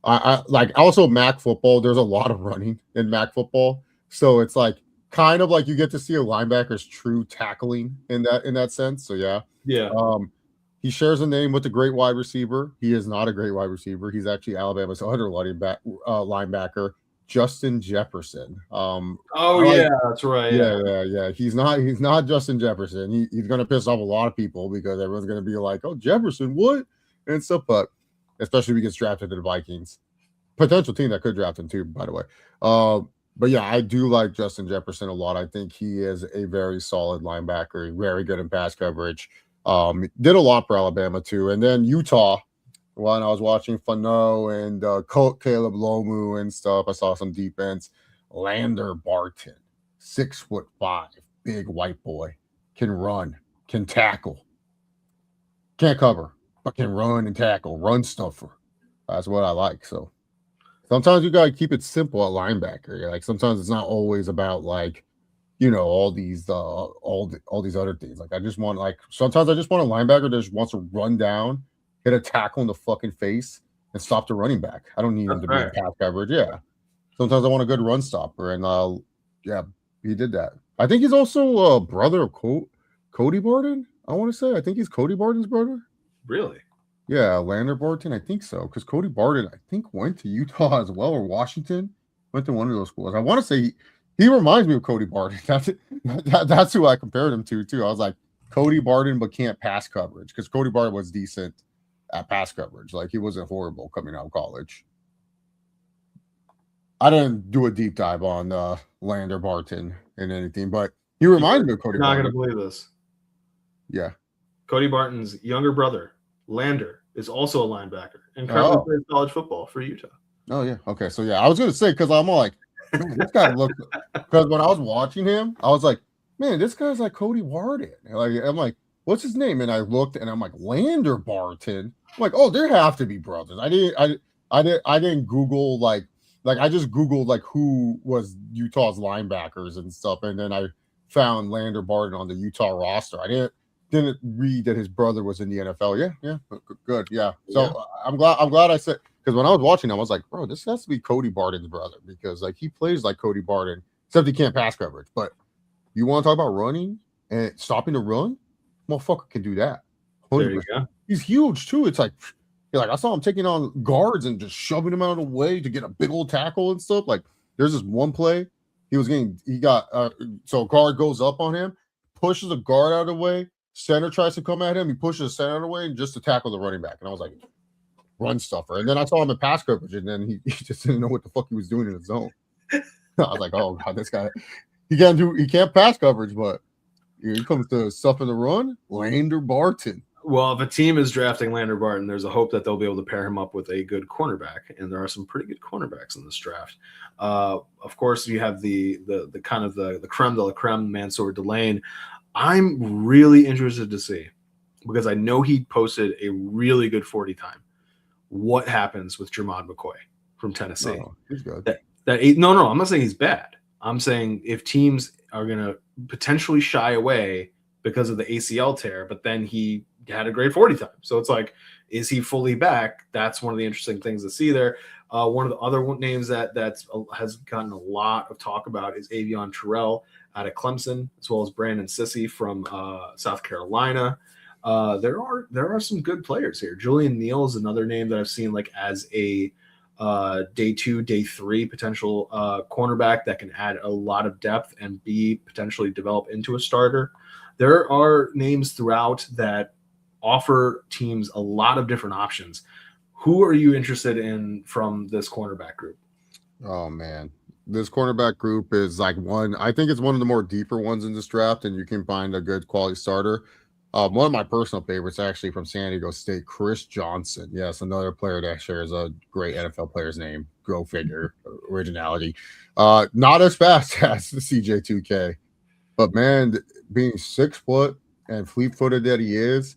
I like also Mac football. There's a lot of running in Mac football, so it's like kind of like you get to see a linebacker's true tackling in that sense. So yeah. He shares a name with a great wide receiver. He is not a great wide receiver. He's actually Alabama's other linebacker, Justin Jefferson. That's right. Yeah. He's not Justin Jefferson. He's going to piss off a lot of people because everyone's going to be like, "Oh, Jefferson, what?" and stuff. But especially if he gets drafted to the Vikings, potential team that could draft him too, by the way. But yeah, I do like Justin Jefferson a lot. I think he is a very solid linebacker, very good in pass coverage. Did a lot for Alabama too. And then Utah, when I was watching Fano and Caleb Lomu and stuff, I saw some defense. Lander Barton, 6'5", big white boy, can run, can tackle, can't cover, but can run and tackle, run stuffer. That's what I like. So sometimes you gotta keep it simple at linebacker. Like, sometimes it's not always about like, all these all these other things. Like, sometimes I just want a linebacker that just wants to run down, hit a tackle in the fucking face, and stop the running back. I don't need him to be in pass coverage. Yeah. Sometimes I want a good run stopper, and yeah, he did that. I think he's also a brother of Cody Barton. I want to say I think he's Cody Barton's brother. Really? Yeah, Lander Barton. I think so, because Cody Barton, I think, went to Utah as well, or Washington. Went to one of those schools. I want to say he reminds me of Cody Barton. That's who I compared him to too. I was like, Cody Barton, but can't pass coverage, because Cody Barton was decent at pass coverage. Like, he wasn't horrible coming out of college. I didn't do a deep dive on Lander Barton and anything, but he reminds me of Cody Barton. You're not going to believe this. Yeah. Cody Barton's younger brother, Lander, is also a linebacker and currently plays college football for Utah. Oh, yeah. Okay. So, yeah, I was going to say, because I'm like, man, this guy looks, because when I was watching him, I was like, man, this guy's like Cody Barton. I'm like, what's his name? And I looked, and I'm like, Lander Barton. I'm like, oh, there have to be brothers. I didn't Google like I just Googled like who was Utah's linebackers and stuff, and then I found Lander Barton on the Utah roster. I didn't read that his brother was in the NFL. Yeah, good. Yeah. So I'm glad I said, because when I was watching him, I was like, bro, this has to be Cody Barton's brother, because like he plays like Cody Barton, except he can't pass coverage. But you want to talk about running and stopping the run? Motherfucker can do that. 100%. There you go. He's huge too. It's like I saw him taking on guards and just shoving them out of the way to get a big old tackle and stuff. Like, there's this one play so guard goes up on him, pushes a guard out of the way, center tries to come at him, he pushes the center out of the way and just to tackle the running back. And I was like, run stuffer. And then I saw him in pass coverage, and then he just didn't know what the fuck he was doing in the zone. I was like, oh god, this guy, he can't pass coverage, but he comes to stuff in the run. Lander Barton. Well, if a team is drafting Lander Barton, there's a hope that they'll be able to pair him up with a good cornerback, and there are some pretty good cornerbacks in this draft. Of course, you have the kind of the creme de la creme, Mansour Delane. I'm really interested to see, because I know he posted a really good 40 time. What happens with Jermod McCoy from Tennessee? Oh, he's good. No, I'm not saying he's bad. I'm saying if teams are going to potentially shy away because of the ACL tear, but then he had a great 40 time. So it's like, is he fully back? That's one of the interesting things to see there. One of the other names that has gotten a lot of talk about is Avion Terrell out of Clemson, as well as Brandon Sissy from South Carolina. There are some good players here. Julian Neal is another name that I've seen like as a day 2, day 3 potential cornerback that can add a lot of depth and be potentially develop into a starter. There are names throughout that offer teams a lot of different options. Who are you interested in from this cornerback group? Oh man, this cornerback group is like I think it's one of the more deeper ones in this draft, and you can find a good quality starter. One of my personal favorites, actually, from San Diego State, Chris Johnson. Yes, another player that shares a great NFL player's name. Go figure, originality. Not as fast as the CJ2K, but man, being 6 foot and fleet-footed that he is,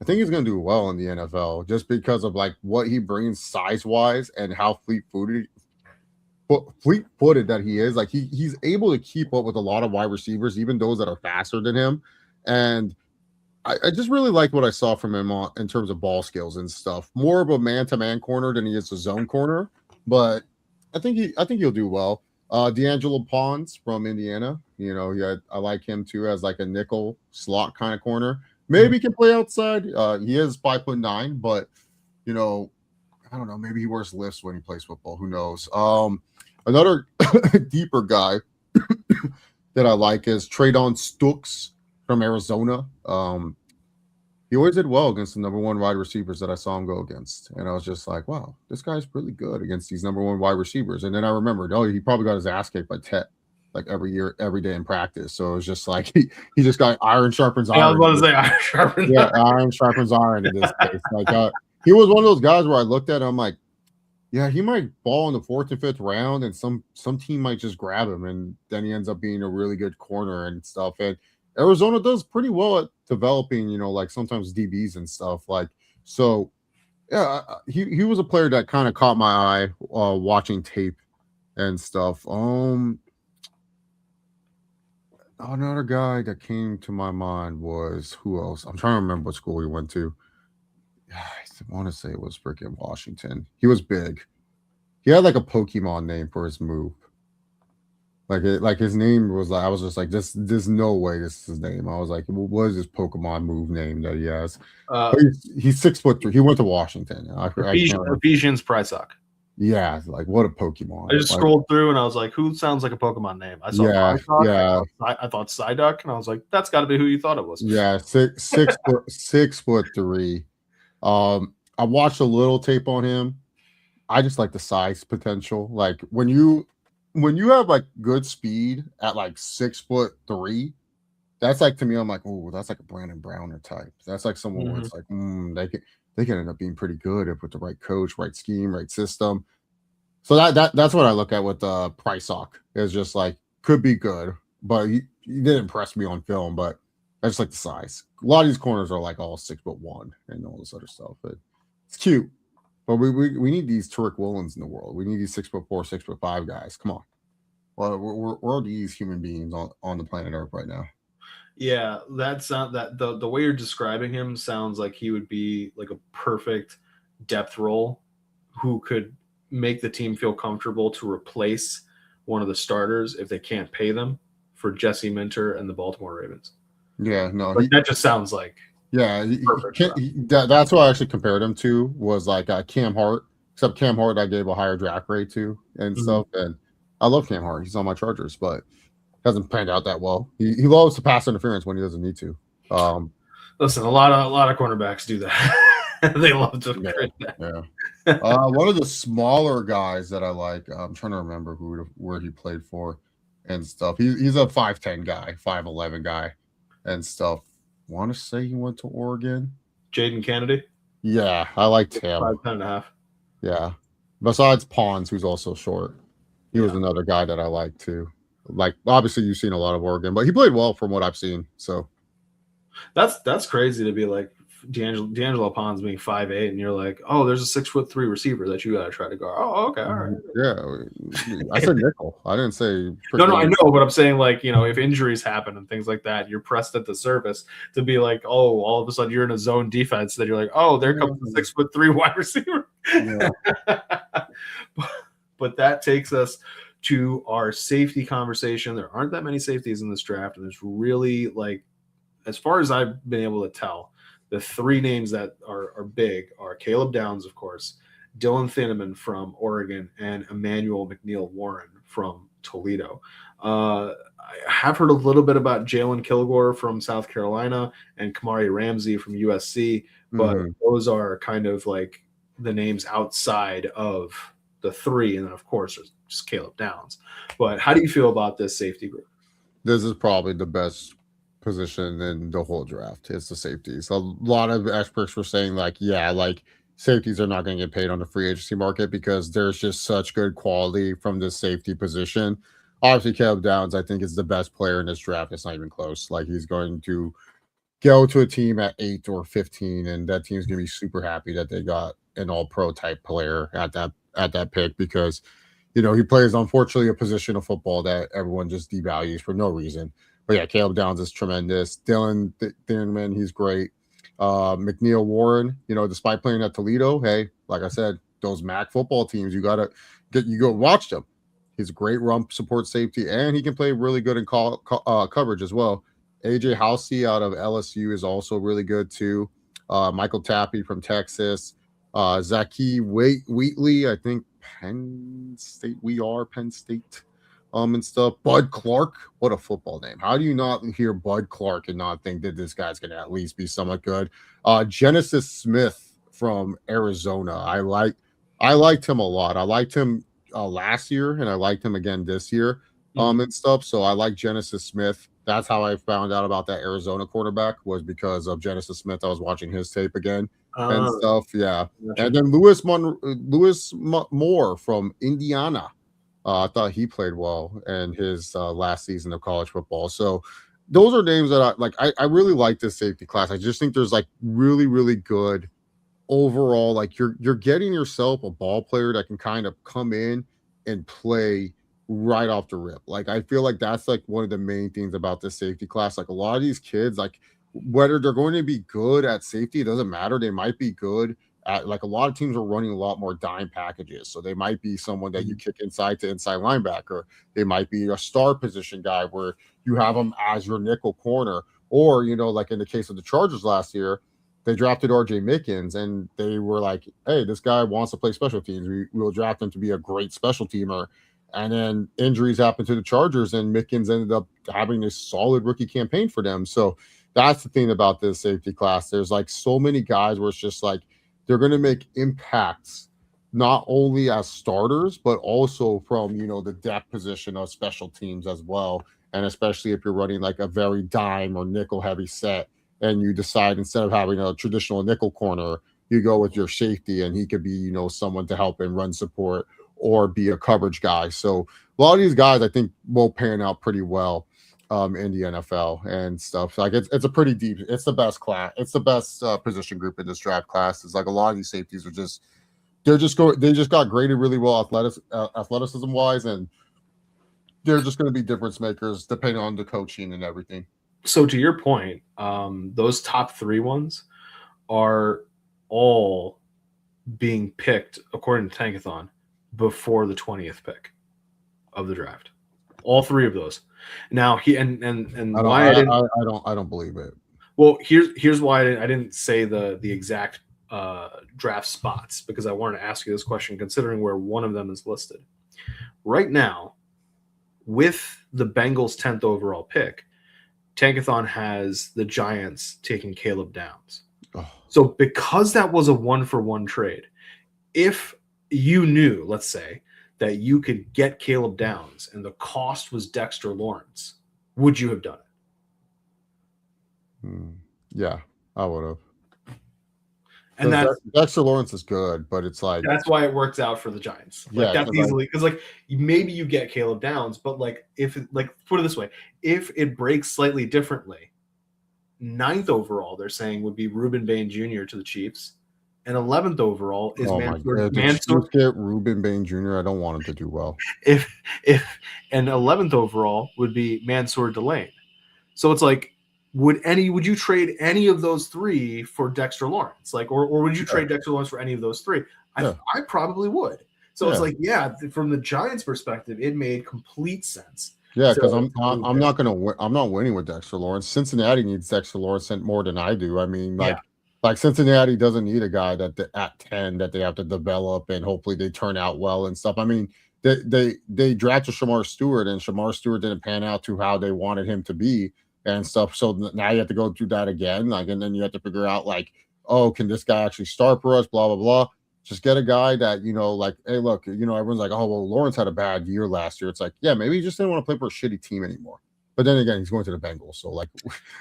I think he's going to do well in the NFL just because of like what he brings size-wise and how fleet-footed that he is. Like he's able to keep up with a lot of wide receivers, even those that are faster than him. And I just really like what I saw from him in terms of ball skills and stuff. More of a man-to-man corner than he is a zone corner, but I think he'll do well. D'Angelo Pons from Indiana, I like him too as like a nickel slot kind of corner. Maybe he can play outside. He is 5'9", but I don't know. Maybe he wears lifts when he plays football. Who knows? Another deeper guy that I like is Treydon Stooks from Arizona. He always did well against the number 1 wide receivers that I saw him go against. And I was just like, wow, this guy's really good against these number 1 wide receivers. And then I remembered, he probably got his ass kicked by Tet like every year, every day in practice. So it was just like he just got iron sharpens iron. I was about to say iron sharpens iron. Iron sharpens iron in this case. Like he was one of those guys where I looked at him, I'm like, yeah, he might fall in the 4th and 5th round, and some team might just grab him, and then he ends up being a really good corner and stuff. And Arizona does pretty well at developing, like sometimes DBs and stuff. Like, so yeah, he was a player that kind of caught my eye watching tape and stuff. Another guy that came to my mind was who else? I'm trying to remember what school he went to. I want to say it was freaking Washington. He was big. He had like a Pokemon name for his move. Like his name was like, I was just like, there's no way this is his name. I was like, what is this Pokemon move name that he has? He's 6'3". He went to Washington. Ephesians Prysock. Yeah, like what a Pokemon. I just scrolled through and I was like, who sounds like a Pokemon name? I saw Prysock, I thought Psyduck, and I was like, that's got to be who you thought it was. Yeah, 6'3". I watched a little tape on him. I just like the size potential. Like when you have like good speed at like 6'3", that's like, to me, I'm like, oh, that's like a Brandon Browner type. That's like someone where it's like, they can end up being pretty good if with the right coach, right scheme, right system. So that's what I look at with Prysock. Is just like could be good, but he didn't impress me on film. But I just like the size. A lot of these corners are like all 6'1" and all this other stuff, but it's cute. But we need these Tariq Woolens in the world. We need these 6'4", 6'5" guys. Come on. Well, where are these human beings on the planet Earth right now? Yeah, that's not that the way you're describing him sounds like he would be like a perfect depth role who could make the team feel comfortable to replace one of the starters if they can't pay them for Jesse Minter and the Baltimore Ravens. Yeah, no, that just sounds like that's what I actually compared him to was like Cam Hart, except Cam Hart I gave a higher draft grade to and stuff. And I love Cam Hart. He's on my Chargers, but hasn't panned out that well. He loves to pass interference when he doesn't need to. Listen, a lot of cornerbacks do that. They love to create that. Yeah. One of the smaller guys that I like, I'm trying to remember where he played for and stuff. He's a 5'10" guy, 5'11" guy and stuff. Want to say he went to Oregon. Jaden Kennedy? Yeah, I liked him. 5'10.5". Yeah. Besides Pons, who's also short. He was another guy that I liked too. Like obviously you've seen a lot of Oregon, but he played well from what I've seen. So that's crazy to be like D'Angelo Pons being 5'8", and you're like, oh, there's a 6'3" receiver that you gotta try to guard. Oh, okay, all right. Yeah, I said nickel. I didn't say. No, I know, but I'm saying like if injuries happen and things like that, you're pressed at the surface to be like, oh, all of a sudden you're in a zone defense. That you're like, oh, there comes the 6'3" wide receiver. Yeah. But that takes us to our safety conversation. There aren't that many safeties in this draft, and there's really like, as far as I've been able to tell, the 3 names that are big are Caleb Downs, of course, Dylan Thieneman from Oregon, and Emmanuel McNeil-Warren from Toledo. I have heard a little bit about Jalen Kilgore from South Carolina and Kamari Ramsey from USC, but those are kind of like the names outside of the three. And then, of course, there's just Caleb Downs. But how do you feel about this safety group? This is probably the best position in the whole draft. It's the safeties. A lot of experts were saying, like, yeah, like safeties are not going to get paid on the free agency market because there's just such good quality from the safety position. Obviously, Caleb Downs, I think, is the best player in this draft. It's not even close. Like, he's going to go to a team at 8 or 15, and that team's going to be super happy that they got an all-pro type player at that pick because, you know, he plays, unfortunately, a position of football that everyone just devalues for no reason. But yeah, Caleb Downs is tremendous. Dylan Thieneman, he's great. McNeil-Warren, you know, despite playing at Toledo, hey, like I said, those MAC football teams, you go watch them. He's a great run support safety, and he can play really good in coverage as well. AJ Housey out of LSU is also really good too. Michael Tappy from Texas. Zaki Wheatley, I think Penn State, Penn State, and stuff. Bud Clark, what a football name. How do you not hear Bud Clark and not think that this guy's going to at least be somewhat good? Genesis Smith from Arizona. I liked him a lot. I liked him last year, and I liked him again this year, and stuff. So I like Genesis Smith. That's how I found out about that Arizona quarterback, was because of Genesis Smith. I was watching his tape again and stuff. Yeah. Gotcha. And then Lewis Moore from Indiana. I thought he played well in his last season of college football. So those are names that I really like this safety class. I just think there's like really, really good overall. Like you're getting yourself a ball player that can kind of come in and play right off the rip. Like I feel like that's like one of the main things about this safety class. Like a lot of these kids, like whether they're going to be good at safety, it doesn't matter. They might be good at, like, a lot of teams are running a lot more dime packages. So they might be someone that you kick inside to inside linebacker. They might be a star position guy where you have them as your nickel corner. Or, you know, like in the case of the Chargers last year, they drafted RJ Mickens and they were like, hey, this guy wants to play special teams. We will draft him to be a great special teamer. And then injuries happened to the Chargers and Mickens ended up having a solid rookie campaign for them. So that's the thing about this safety class. There's like so many guys where it's just like they're going to make impacts not only as starters, but also from, you know, the depth position of special teams as well. And especially if you're running like a very dime or nickel heavy set and you decide instead of having a traditional nickel corner, you go with your safety and he could be, you know, someone to help in run support or be a coverage guy. So a lot of these guys I think will pan out pretty well in the NFL and stuff. Like it's a pretty deep, it's the best class. It's the best position group in this draft class. It's like a lot of these safeties are just, they just got graded really well athleticism wise. And they're just going to be difference makers depending on the coaching and everything. So to your point, those top three ones are all being picked according to Tankathon before the 20th pick of the draft. All three of those. Now he and I don't believe it. Well, here's why I didn't say the exact draft spots, because I wanted to ask you this question considering where one of them is listed. Right now, with the Bengals 10th overall pick, Tankathon has the Giants taking Caleb Downs. Oh. So because that was a 1-for-1 trade, if you knew, let's say, that you could get Caleb Downs and the cost was Dexter Lawrence, would you have done it? Yeah, I would have. And that's Dexter Lawrence is good, but it's like that's why it works out for the Giants. Like that's easily because like maybe you get Caleb Downs, but like if like put it this way, if it breaks slightly differently, 9th overall they're saying would be Reuben Bain Jr. to the Chiefs. And 11th overall is Mansour. Get Reuben Bain Jr. I don't want him to do well. If and 11th overall would be Mansour Delane. So it's like, would you trade any of those three for Dexter Lawrence? Like, or would you trade Dexter Lawrence for any of those three? I probably would. So it's like, from the Giants' perspective, it made complete sense. Yeah, because I'm not winning with Dexter Lawrence. Cincinnati needs Dexter Lawrence more than I do. I mean, like Like Cincinnati doesn't need a guy at 10 that they have to develop and hopefully they turn out well and stuff. I mean, they drafted Shamar Stewart and Shamar Stewart didn't pan out to how they wanted him to be and stuff. So now you have to go through that again. Like, and then you have to figure out like, oh, can this guy actually start for us? Blah, blah, blah. Just get a guy that, like, hey, look, everyone's like, oh, well, Lawrence had a bad year last year. It's like, yeah, maybe he just didn't want to play for a shitty team anymore. But then again, he's going to the Bengals. So, like,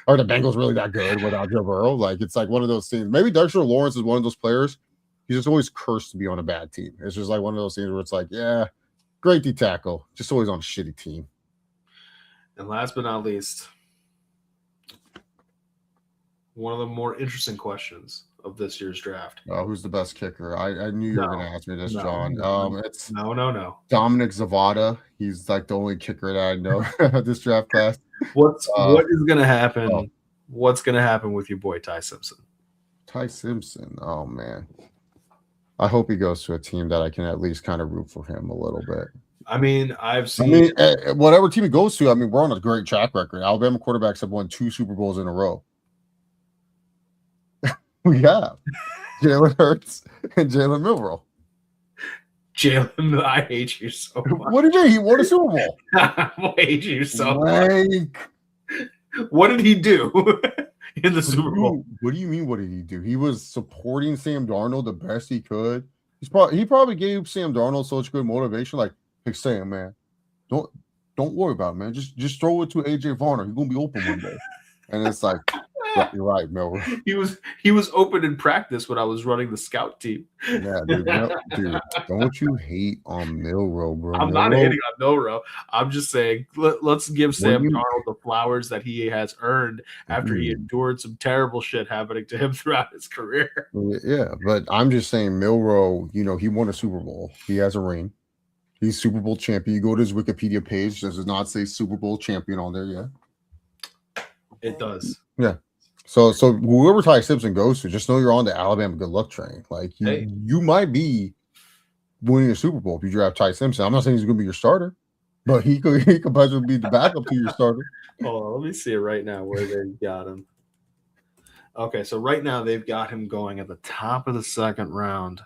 are the Bengals really that good without Joe Burrow? Like, it's like one of those things. Maybe Dexter Lawrence is one of those players. He's just always cursed to be on a bad team. It's just like one of those things where it's like, yeah, great D tackle, just always on a shitty team. And last but not least, one of the more interesting questions of this year's draft. Who's the best kicker? I knew you were going to ask me this, John. It's no. Dominic Zavada. He's like the only kicker that I know this draft class. What is going to happen? Oh. What's going to happen with your boy Ty Simpson? Ty Simpson. Oh man, I hope he goes to a team that I can at least kind of root for him a little bit. I mean, whatever team he goes to. I mean, we're on a great track record. Alabama quarterbacks have won 2 Super Bowls in a row. We have Jalen Hurts and Jalen Milroe. Jalen, I hate you so much. What do you mean? He won a Super Bowl. I hate you so much. What did he do in the Super Bowl? What do you mean? What did he do? He was supporting Sam Darnold the best he could. He probably gave Sam Darnold such good motivation. Like, hey, Sam, man, don't worry about it, man. Just throw it to AJ Varner. He's gonna be open one day. And it's like, yeah, you're right, Milroe. He was open in practice when I was running the scout team. Yeah, dude, don't you hate on Milroe, bro? I'm not hating on Milroe. I'm just saying let's give Sam Darnold the flowers that he has earned after he endured some terrible shit happening to him throughout his career. Yeah, but I'm just saying Milroe, he won a Super Bowl. He has a ring. He's Super Bowl champion. You go to his Wikipedia page, does not say Super Bowl champion on there yet? It does. Yeah. So whoever Ty Simpson goes to, just know you're on the Alabama good luck train. Like you might be winning a Super Bowl if you draft Ty Simpson. I'm not saying he's going to be your starter, but he could possibly be the backup to your starter. Oh, let me see it right now where they got him. Okay, so right now they've got him going at the top of the second round,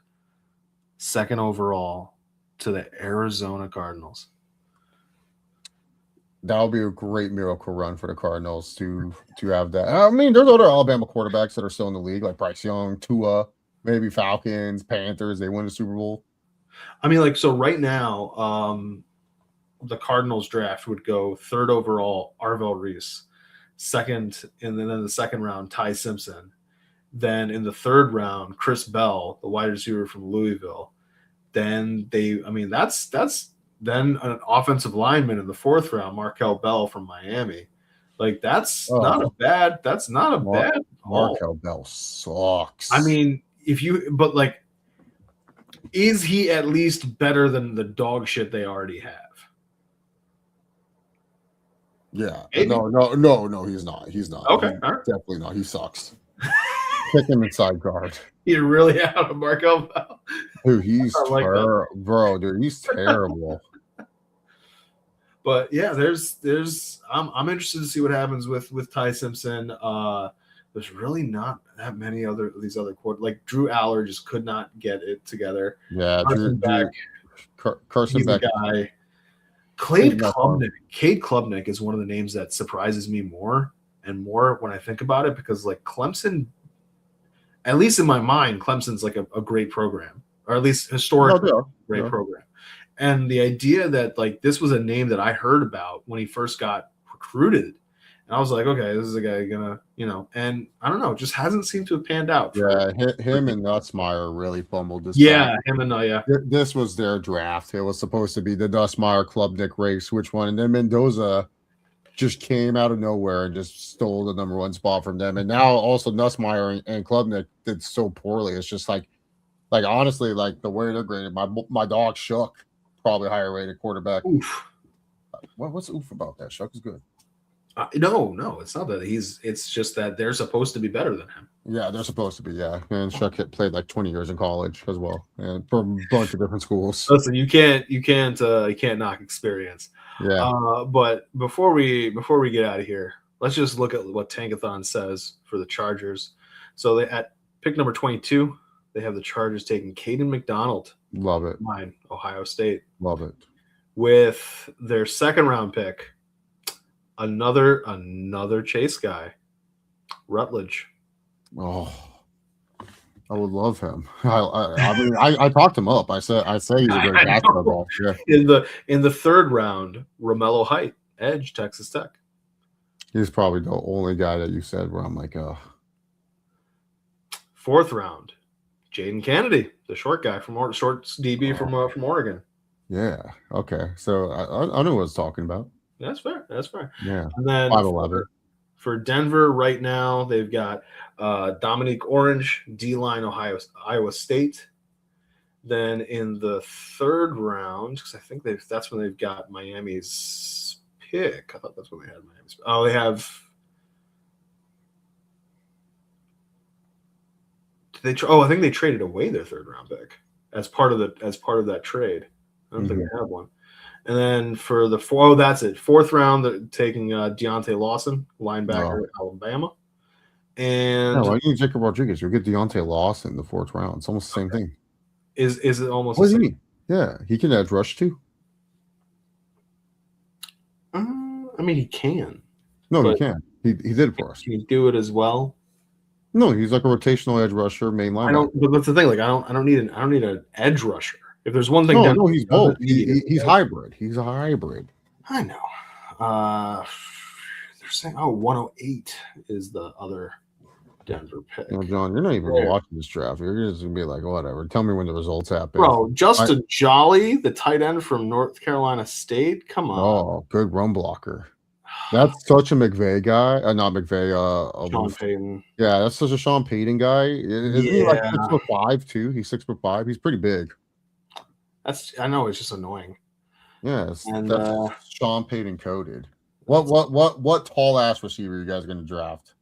2nd overall, to the Arizona Cardinals. That'll be a great miracle run for the Cardinals to have that. I mean, there's other Alabama quarterbacks that are still in the league, like Bryce Young, Tua, maybe Falcons, Panthers. They win the Super Bowl. I mean, like, so right now, the Cardinals draft would go 3rd overall, Arvell Reese, 2nd, and then in the 2nd round, Ty Simpson. Then in the 3rd round, Chris Bell, the wide receiver from Louisville. Then that's then an offensive lineman in the 4th round, Markel Bell from Miami. Like that's not a bad Markel Bell sucks. I mean, but is he at least better than the dog shit they already have? Yeah. Maybe. No, he's not. He's not. Okay. Definitely not. He sucks. Pick him inside guard. You're really out of Markel Bell. Dude, he's terrible. Bro, dude, he's terrible. But yeah, I'm interested to see what happens with Ty Simpson. There's really not that many these other quarterbacks. Like Drew Aller just could not get it together. Yeah, Carson Beck guy. Cade Klubnik is one of the names that surprises me more and more when I think about it, because like Clemson, at least in my mind, Clemson's like a great program, or at least historically great program. And the idea that like this was a name that I heard about when he first got recruited, and I was like, okay, this is a guy gonna, and I don't know, it just hasn't seemed to have panned out. Yeah, him and Nussmeier really fumbled this. Yeah, time. This was their draft. It was supposed to be the Nussmeier Klubnik race, which one, and then Mendoza just came out of nowhere and just stole the number 1 spot from them. And now also Nussmeier and Klubnik did so poorly. It's just like honestly, like the way they're graded, my dog Shook, probably higher rated quarterback. Oof. What's oof about that? Shook is good. No, it's not that it's just that they're supposed to be better than him. Yeah, they're supposed to be. Yeah, and Shook played like 20 years in college as well, and from a bunch of different schools. Listen, you can't knock experience. Yeah. But before we get out of here, let's just look at what Tankathon says for the Chargers. So at Pick number 22. They have the Chargers taking Caden McDonald. Love it. Mine, Ohio State. Love it. With their second round pick, another Chase guy, Rutledge. Oh, I would love him. I talked him up. I say he's a great basketball. Yeah. In the third round, Romello Height, edge, Texas Tech. He's probably the only guy that you said where I'm like, oh. Fourth round, Jaden Kennedy, the short guy short DB from Oregon. Yeah. Okay. So I knew what I was talking about. That's fair. Yeah. And then 5'11". For Denver right now, they've got Dominique Orange, D-line, Iowa State. Then in the third round, because I think that's when they've got Miami's pick. I thought that's when they had Miami's. Oh, they have. I think they traded away their third round pick as part of that trade. I don't think they have one. And then for the that's it. Fourth round, they're taking Deontay Lawson, linebacker, Alabama. And why do you Jacob Rodriguez? You'll get Deontay Lawson in the fourth round. It's almost the same thing. Is it almost what the do same? you mean? Yeah, he can edge rush too. I mean, he can. No, he can. He did it for us. Can he do it as well? No, he's like a rotational edge rusher, main linebacker. But that's the thing. Like, I don't need an edge rusher. If there's one thing, no, he's both. He's hybrid. He's a hybrid. I know. They're saying 108 is the other Denver pick. No, John, you're not even watching this draft. You're just gonna be like, whatever. Tell me when the results happen. Bro, Justin Jolly, the tight end from North Carolina State. Come on. Oh, good run blocker. That's such a McVay guy. Not McVay. Sean Payton. Yeah, that's such a Sean Payton guy. Isn't he like 6'5" too? He's 6'5". He's pretty big. I know, it's just annoying. Yes, that's Sean Payton coded. What tall ass receiver you guys are going to draft?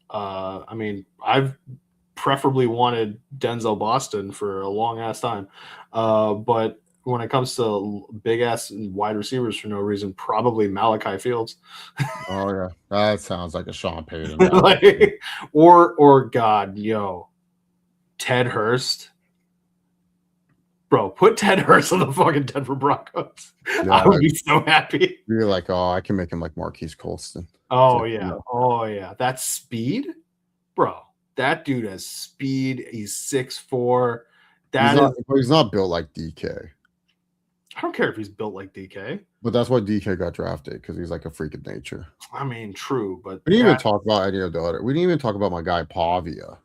I mean, I've preferably wanted Denzel Boston for a long ass time, but when it comes to big ass wide receivers for no reason, probably Malachi Fields. Oh yeah, that sounds like a Sean Payton. or Ted Hurst. Bro, put Ted Hurst on the fucking Denver Broncos. Yeah, I would be so happy. You're like, I can make him like Marquise Colston. Oh, yeah. Oh, yeah. That speed? Bro, that dude has speed. He's 6'4". He's not built like DK. I don't care if he's built like DK. But that's why DK got drafted, because he's like a freak of nature. I mean, true, but we didn't even talk about any of the other. We didn't even talk about my guy Pavia.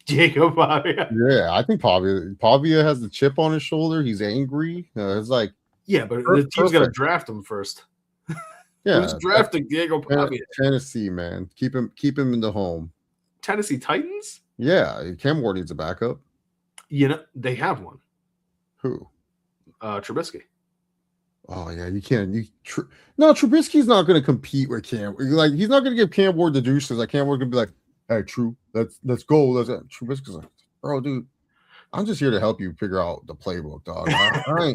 Diego Pavia. Yeah, I think Pavia has the chip on his shoulder. He's angry. It's like, yeah, but the team's got to draft him first. Yeah, who's drafting Diego Pavia? Tennessee, man, keep him in the home. Tennessee Titans. Yeah, Cam Ward needs a backup. They have one. Who? Trubisky. Oh yeah, you can't. No, Trubisky's not going to compete with Cam. Like, he's not going to give Cam Ward the juices. Like, Cam Ward's going to be like, hey, True, let's go. Trubisky's like, bro, dude, I'm just here to help you figure out the playbook, dog. I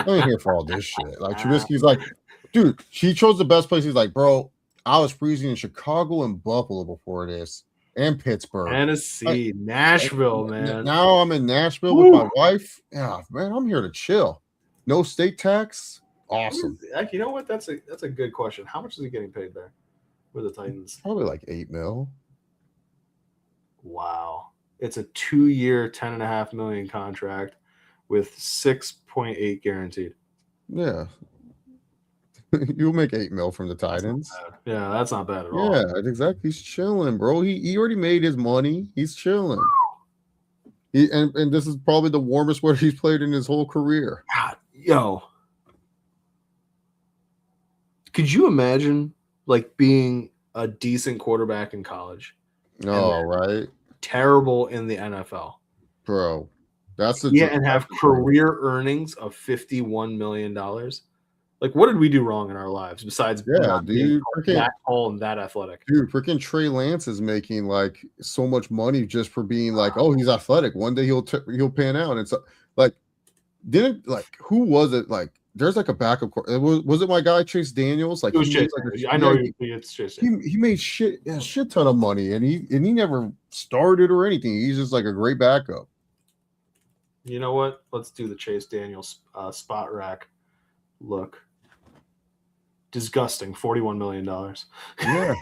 ain't here for all this shit. Like, Trubisky's like, dude, he chose the best place. He's like, bro, I was freezing in Chicago and Buffalo before this, and Pittsburgh, Tennessee, Nashville, man. Now I'm in Nashville with my wife. Yeah, man, I'm here to chill. No state tax. Awesome. You know what? That's a good question. How much is he getting paid there with the Titans? Probably like $8 million. Wow. It's a 2-year, $10.5 million contract with 6.8 guaranteed. Yeah. You'll make $8 million from the Titans. Yeah, that's not bad at all. Yeah, exactly. He's chilling, bro. He already made his money. He's chilling. And this is probably the warmest weather he's played in his whole career. God, could you imagine like being a decent quarterback in college? Oh, right. Terrible in the NFL. Bro, that's and have career earnings of $51 million. Like, what did we do wrong in our lives besides being that tall and that athletic? Dude, freaking Trey Lance is making like so much money just for being like, oh, he's athletic. One day he'll pan out. And it's like, who was it? Like, there's like a backup. Was it my guy Chase Daniels? Like it was he Chase. made like I know it's Chase. he made a shit ton of money, and he never started or anything. He's just like a great backup. You know what? Let's do the Chase Daniels spot rack. Look, disgusting. $41 million. Yeah,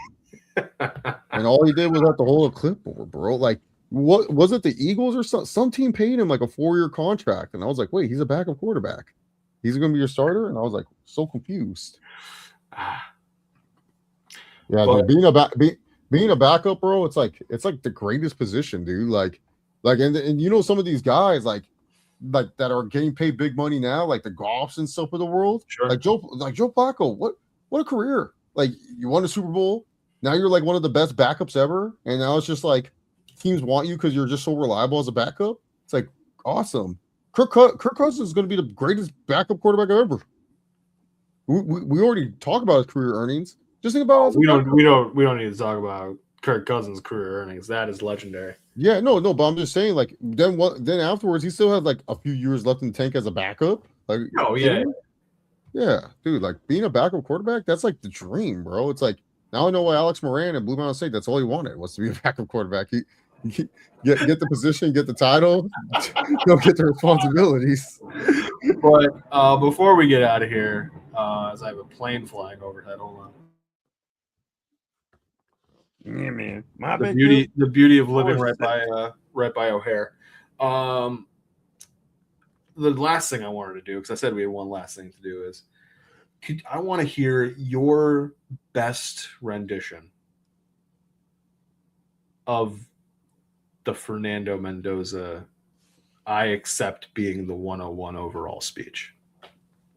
and all he did was have to hold a clipboard, bro. Like, what was it? The Eagles or some team paid him like a 4-year contract, and I was like, wait, he's a backup quarterback. He's going to be your starter, and I was like, so confused. Yeah, but, dude, being a backup, bro, it's like the greatest position, dude. Like, and you know, some of these guys like that are getting paid big money now, like the Goffs and stuff of the world. Sure. Like Joe Flacco, what a career! Like, you won a Super Bowl. Now you're like one of the best backups ever, and now it's just like teams want you because you're just so reliable as a backup. It's like awesome. Kirk Cousins is going to be the greatest backup quarterback ever. We already talked about his career earnings. Just think about we don't need to talk about Kirk Cousins' career earnings. That is legendary. Yeah, no, but I'm just saying, like, then afterwards he still had like a few years left in the tank as a backup. Like, yeah, dude, like being a backup quarterback, that's like the dream, bro. It's like now I know why Alex Moran at Blue Mountain State, that's all he wanted was to be a backup quarterback. He get the position, get the title, don't get the responsibilities. But before we get out of here, as I have a plane flying overhead, hold on. Yeah, man. The beauty of living right by O'Hare. The last thing I wanted to do, because I said we had one last thing to do, is I want to hear your best rendition of the Fernando Mendoza "I accept being the 101 overall" speech.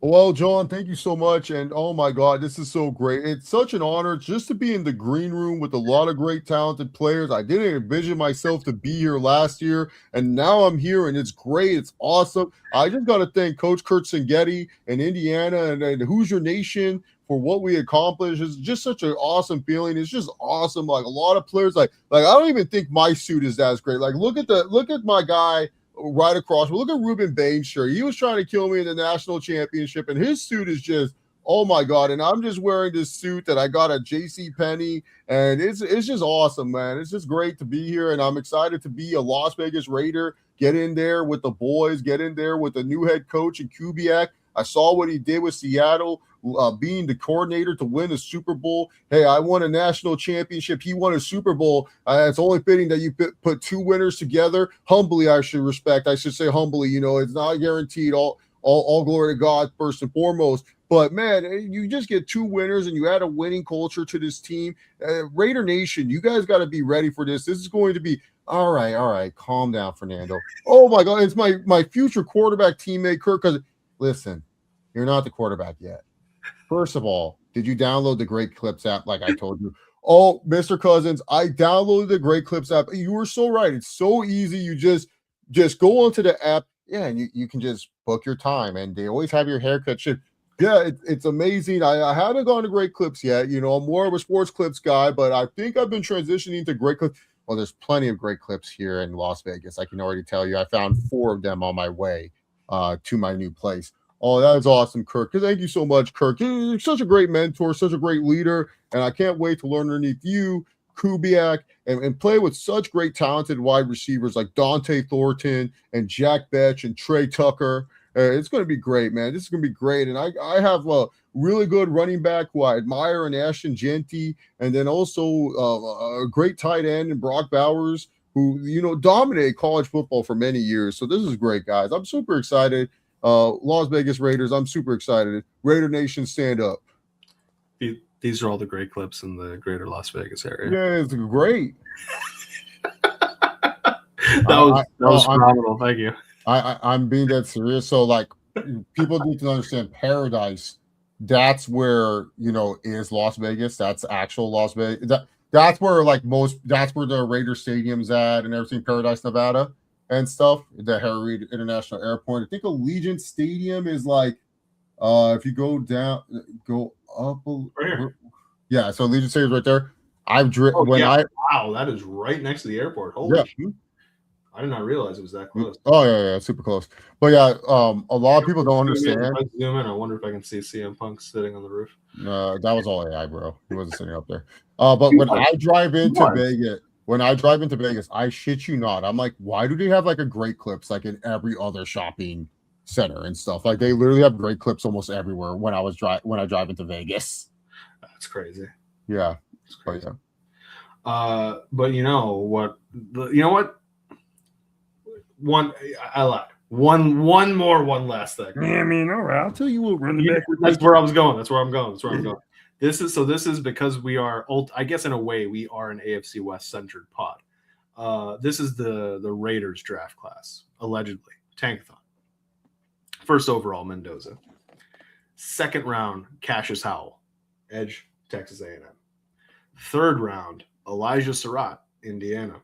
Well, John, thank you so much. And oh my God, this is so great. It's such an honor just to be in the green room with a lot of great, talented players. I didn't envision myself to be here last year, and now I'm here, and it's great. It's awesome. I just got to thank Coach Kurt Sangetti and Indiana and Hoosier Nation for what we accomplished. It's just such an awesome feeling. It's just awesome. Like a lot of players, like I don't even think my suit is as great. Like look at my guy right across. Well, look at Ruben Bain's shirt. He was trying to kill me in the national championship, and his suit is just, oh my God. And I'm just wearing this suit that I got at JCPenney, and it's just awesome, man. It's just great to be here, and I'm excited to be a Las Vegas Raider. Get in there with the boys, get in there with the new head coach in Kubiak. I saw what he did with Seattle, being the coordinator to win the Super Bowl. Hey, I won a national championship. He won a Super Bowl. It's only fitting that you put two winners together. Humbly, I should say humbly. You know, it's not guaranteed. All glory to God first and foremost. But man, you just get two winners and you add a winning culture to this team. Raider Nation, you guys got to be ready for this. This is going to be all right. Calm down, Fernando. Oh my God, it's my future quarterback teammate, Kirk Cousins. Listen, you're not the quarterback yet. First of all, did you download the Great Clips app like I told you? Oh, Mr. Cousins, I downloaded the Great Clips app. You were so right. It's so easy. You just go onto the app. Yeah, and you can just book your time, and they always have your haircut shipped. Yeah, it's amazing. I haven't gone to Great Clips yet. You know, I'm more of a sports clips guy, but I think I've been transitioning to Great Clips. Well, there's plenty of Great Clips here in Las Vegas. I can already tell you. I found 4 of them on my way to my new place. Oh, that is awesome, Kirk. Thank you so much, Kirk. You're such a great mentor, such a great leader, and I can't wait to learn underneath you, Kubiak, and play with such great, talented wide receivers like Dante Thornton and Jack Betch and Trey Tucker. It's going to be great, man. This is going to be great. And I have a really good running back who I admire in Ashton Genty, and then also a great tight end in Brock Bowers, who, you know, dominated college football for many years. So this is great, guys. I'm super excited. Las Vegas Raiders, I'm super excited. Raider Nation, stand up. These are all the great clips in the greater Las Vegas area. Yeah, it's great. that was phenomenal. Thank you. I'm being that serious. So, like, people need to understand Paradise. That's where, you know, is Las Vegas. That's actual Las Vegas. That's where that's where the Raider Stadium's at and everything. Paradise, Nevada. And stuff, the Harry Reid International Airport. I think Allegiant Stadium is like, if you go up, right here. Yeah. So Allegiant Stadium's right there. Wow, that is right next to the airport. Holy shit. I did not realize it was that close. Oh yeah, super close. But yeah, a lot of people don't understand. If I zoom in, I wonder if I can see CM Punk sitting on the roof. No, that was all AI, bro. He wasn't sitting up there. But when I drive into Vegas, I shit you not, I'm like, why do they have like a Great Clips like in every other shopping center and stuff? Like they literally have Great Clips almost everywhere when I drive into Vegas. That's crazy. Yeah, it's crazy. But you know what? I lied. One last thing. Yeah, I mean, all right. I'll tell you what. That's where I was going. That's where I'm going. This is because we are, I guess in a way, we are an AFC West centered pod. This is the Raiders draft class, allegedly. Tankathon. First overall, Mendoza. Second round, Cassius Howell, edge, Texas A&M. Third round, Elijah Surratt, Indiana.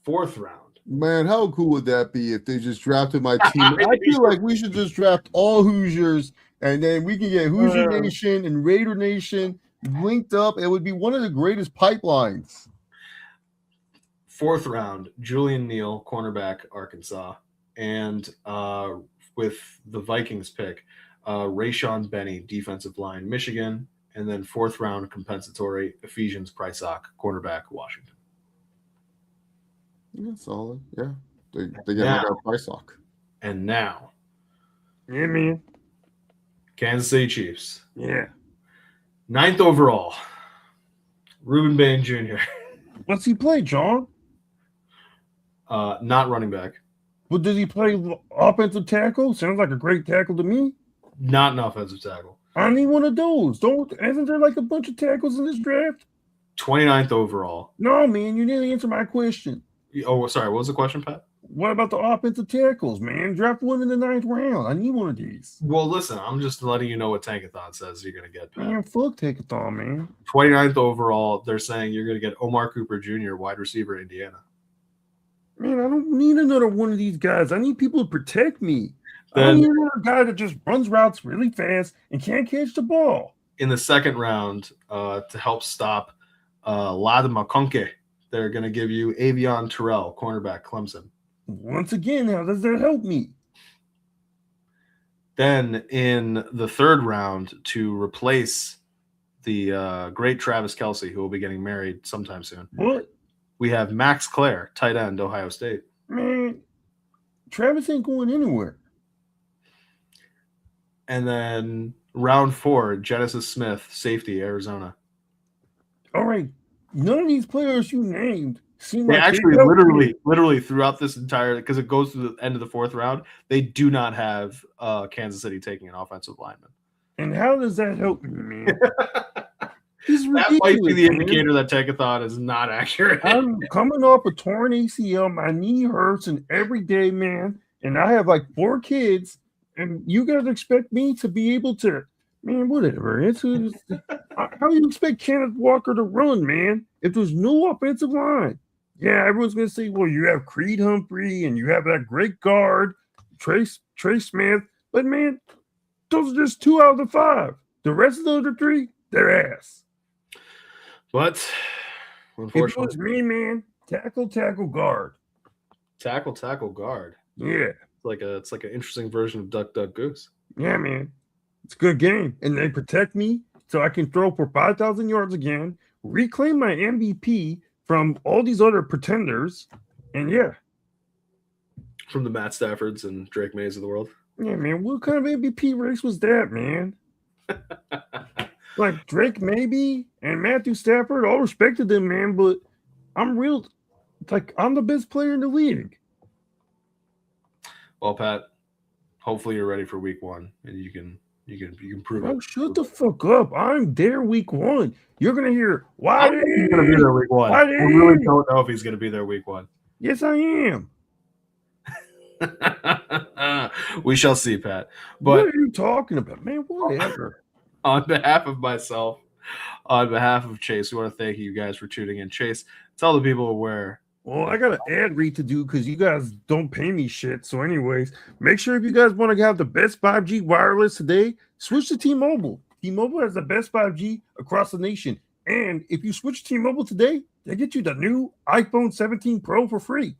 Fourth round. Man, how cool would that be if they just drafted my team? I feel like we should just draft all Hoosiers, and then we can get Hoosier Nation and Raider Nation linked up. It would be one of the greatest pipelines. Fourth round, Julian Neal, cornerback, Arkansas. And with the Vikings pick, Rayshon Benny, defensive line, Michigan. And then fourth round compensatory, Ephesians Prysock, cornerback, Washington. Yeah, solid. Yeah. They get rid of Prysock. And now. Yeah, man. Kansas City Chiefs. Yeah. 9th overall, Ruben Bain Jr. What's he play, John? Not running back. But does he play offensive tackle? Sounds like a great tackle to me. Not an offensive tackle. I need one of those. Isn't there like a bunch of tackles in this draft? 29th overall. No, man, you didn't answer my question. Oh, sorry. What was the question, Pat? What about the offensive tackles, man? Draft one in the 9th round. I need one of these. Well, listen, I'm just letting you know what Tankathon says you're going to get, Pat. Man, fuck Tankathon, man. 29th overall, they're saying you're going to get Omar Cooper Jr., wide receiver, Indiana. Man, I don't need another one of these guys. I need people to protect me. I don't need another guy that just runs routes really fast and can't catch the ball. In the second round, to help stop Lad McConkey, they're going to give you Avion Terrell, cornerback, Clemson. Once again, how does that help me? Then in the third round, to replace the great Travis Kelce, who will be getting married sometime soon. What? We have Max Clare, tight end, Ohio State. Man, Travis ain't going anywhere. And then round 4, Genesis Smith, safety, Arizona. All right. None of these players you named seem they like actually literally throughout this entire, because it goes to the end of the 4th round, they do not have Kansas City taking an offensive lineman. And how does that help me, man? That might be the indicator that Tankathon is not accurate. I'm coming off a torn ACL. My knee hurts, and every day, man. And I have like 4 kids, and you guys expect me to be able to, man, whatever. How do you expect Kenneth Walker to run, man, if there's no offensive line? Yeah, everyone's going to say, well, you have Creed Humphrey, and you have that great guard, Trey Smith. But, man, those are just 2 out of the 5. The rest of the other 3, they're ass. But unfortunately, if it was me, man, tackle, guard. Tackle, guard. Yeah. It's like an interesting version of Duck, Duck, Goose. Yeah, man. It's a good game. And they protect me so I can throw for 5,000 yards again, reclaim my MVP from all these other pretenders. And yeah. From the Matt Staffords and Drake Mays of the world. Yeah, man. What kind of MVP race was that, man? Like Drake maybe and Matthew Stafford, all respected them, man, but I'm the best player in the league. Well, Pat, hopefully you're ready for week 1 and you can prove it. Oh, shut the fuck up. I'm there week 1. You're gonna hear why he's gonna be there week 1. I really don't know if he's gonna be there week 1. Yes, I am. We shall see, Pat. But what are you talking about, man? Whatever. On behalf of myself, on behalf of Chase, we want to thank you guys for tuning in. Chase, tell the people where. Well, I got an ad read to do because you guys don't pay me shit. So anyways, make sure if you guys want to have the best 5G wireless today, switch to T-Mobile. T-Mobile has the best 5G across the nation. And if you switch to T-Mobile today, they get you the new iPhone 17 Pro for free.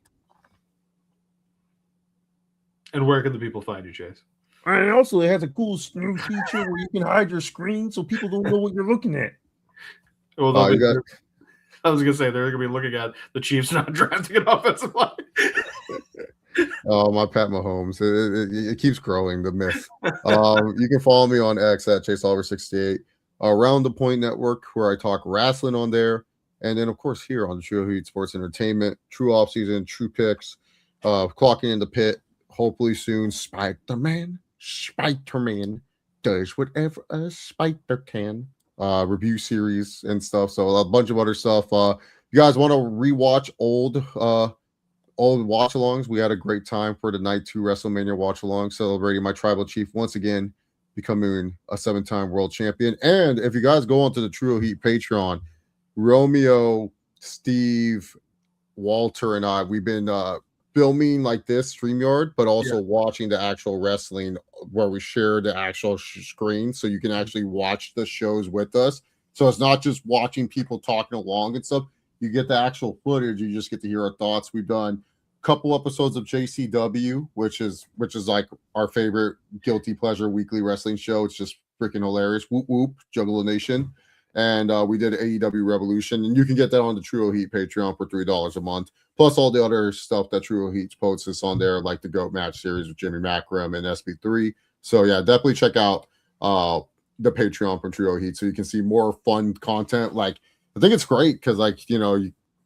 And where can the people find you, Chase? And also, it has a cool new feature where you can hide your screen so people don't know what you're looking at. Well, I was going to say they're going to be looking at the Chiefs not drafting an offensive line. Oh, my Pat Mahomes. It keeps growing, the myth. You can follow me on X at ChaseOliver68, Around the Point Network, where I talk wrestling on there. And then, of course, here on True Heat Sports Entertainment, True Offseason, True Picks, Clocking in the Pit, hopefully soon, Spider-Man does whatever a spider can. Review series and stuff. So a bunch of other stuff. You guys want to rewatch old watch-alongs? We had a great time for the Night 2 WrestleMania watch-along, celebrating my tribal chief once again becoming a 7-time world champion. And if you guys go onto the True Heat Patreon, Romeo, Steve, Walter, and I, we've been filming like this StreamYard, but also watching the actual wrestling where we share the actual screen, so you can actually watch the shows with us. So it's not just watching people talking along and stuff. You get the actual footage. You just get to hear our thoughts. We've done a couple episodes of JCW, which is like our favorite guilty pleasure weekly wrestling show. It's just freaking hilarious. Whoop whoop, Juggalo Nation. And we did AEW Revolution, and you can get that on the True Heat Patreon for $3 a month, plus all the other stuff that True Heat posts is on there, like the GOAT match series with Jimmy Macram and SB3. So yeah, definitely check out the Patreon from True Heat so you can see more fun content. Like, I think it's great because, like, you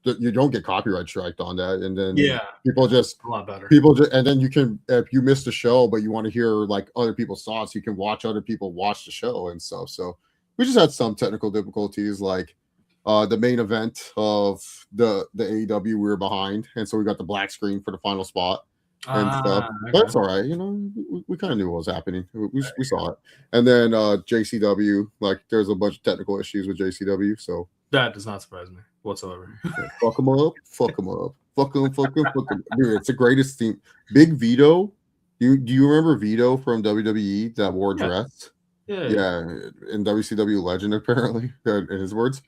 don't get copyright striked on that, and then people just a lot better. And then you can, if you missed the show but you want to hear like other people's thoughts, you can watch other people watch the show and stuff. So we just had some technical difficulties, like the main event of the AEW we were behind, and so we got the black screen for the final spot and stuff. Okay. But it's all right, we kind of knew what was happening. We saw it. And then JCW, like, there's a bunch of technical issues with JCW, so that does not surprise me whatsoever. Fuck them up. Fuck them up. Fuck them. Dude, it's the greatest theme. Big Vito. Do you remember Vito from WWE that wore dress? Yeah. In WCW Legend, apparently, in his words.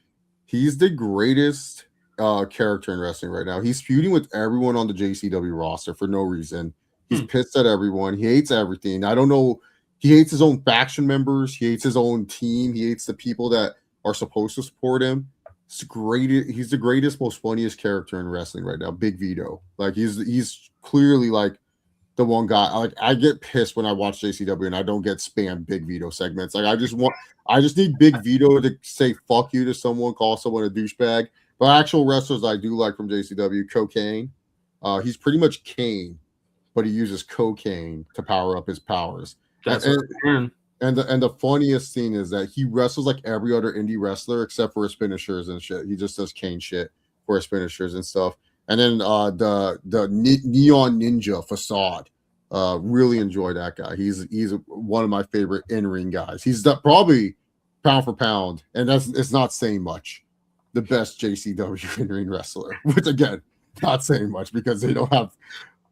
He's the greatest character in wrestling right now. He's feuding with everyone on the JCW roster for no reason. He's pissed at everyone. He hates everything. I don't know. He hates his own faction members. He hates his own team. He hates the people that are supposed to support him. He's the greatest, most funniest character in wrestling right now. Big Vito. Like, he's clearly like the one guy. Like, I get pissed when I watch JCW and I don't get spam Big Vito segments. Like, I just need Big Vito to say fuck you to someone, call someone a douchebag. But actual wrestlers I do like from JCW, Cocaine. He's pretty much Kane, but he uses cocaine to power up his powers. And the funniest thing is that he wrestles like every other indie wrestler except for his finishers and shit. He just does Kane shit for his finishers and stuff. And then the Neon Ninja Facade, really enjoy that guy. He's one of my favorite in-ring guys. He's probably pound for pound, and it's not saying much, the best JCW in-ring wrestler. Which, again, not saying much because they don't have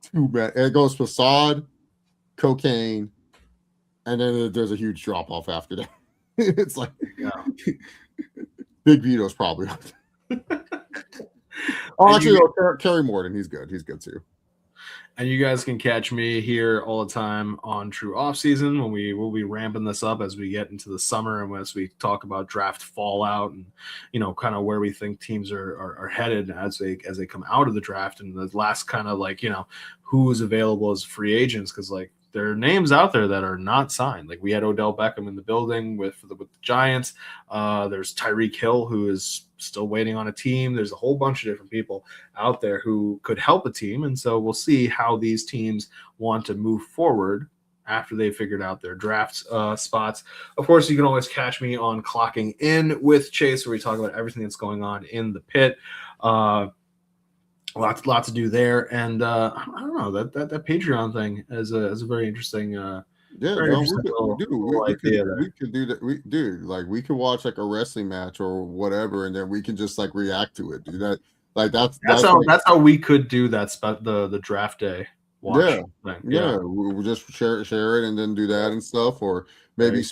too bad. It goes Facade, Cocaine, and then there's a huge drop off after that. It's like, Big Vito's probably. Actually, Kerry Morton, he's good. He's good too. And you guys can catch me here all the time on True Offseason when we'll be ramping this up as we get into the summer and as we talk about draft fallout and kind of where we think teams are headed as they come out of the draft, and the last kind of like who is available as free agents, because like there are names out there that are not signed. Like, we had Odell Beckham in the building with the Giants. There's Tyreek Hill, who is still waiting on a team. There's a whole bunch of different people out there who could help a team. And so we'll see how these teams want to move forward after they figured out their draft spots. Of course, you can always catch me on Clocking In with Chase, where we talk about everything that's going on in the pit. Lots to do there, and I don't know, that Patreon thing is a very interesting. We could do that. We could watch like a wrestling match or whatever, and then we can just like react to it. Do that. Like that's how we could do that. The draft day. Watch thing. We'll just share it and then do that and stuff, or maybe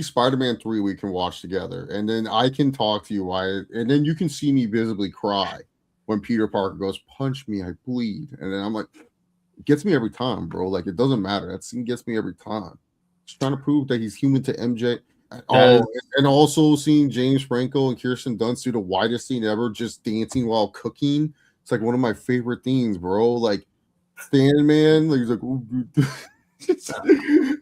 Spider-Man 3 we can watch together, and then I can talk to you and then you can see me visibly cry when Peter Parker goes, "Punch me, I bleed," and then I'm like, gets me every time, bro. Like it doesn't matter. That scene gets me every time. Just trying to prove that he's human to MJ. And also seeing James Franco and Kirsten Dunst do the widest scene ever, just dancing while cooking. It's like one of my favorite things, bro. Like Stand Man, like he's like,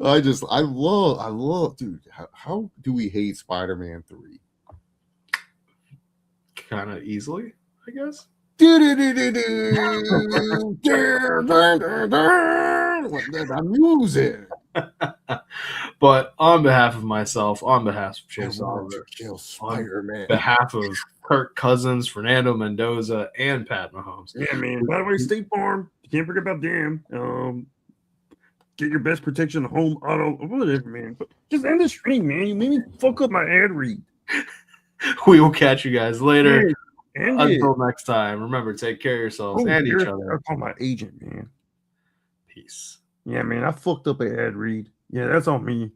I love, dude. How do we hate Spider-Man 3? Kind of easily, I guess. That music. But on behalf of myself, on behalf of Chase Oliver, Spider-Man, on behalf of Kirk Cousins, Fernando Mendoza, and Pat Mahomes. Yeah, man. By the way, State Farm. You can't forget about them. Get your best protection home auto, whatever, man. But just end the stream, man. You made me fuck up my ad read. We will catch you guys later. Yeah, until next time, remember, take care of yourselves and each other. I'll call my agent, man. Peace. Yeah, man. I fucked up an ad read. Yeah, that's on me.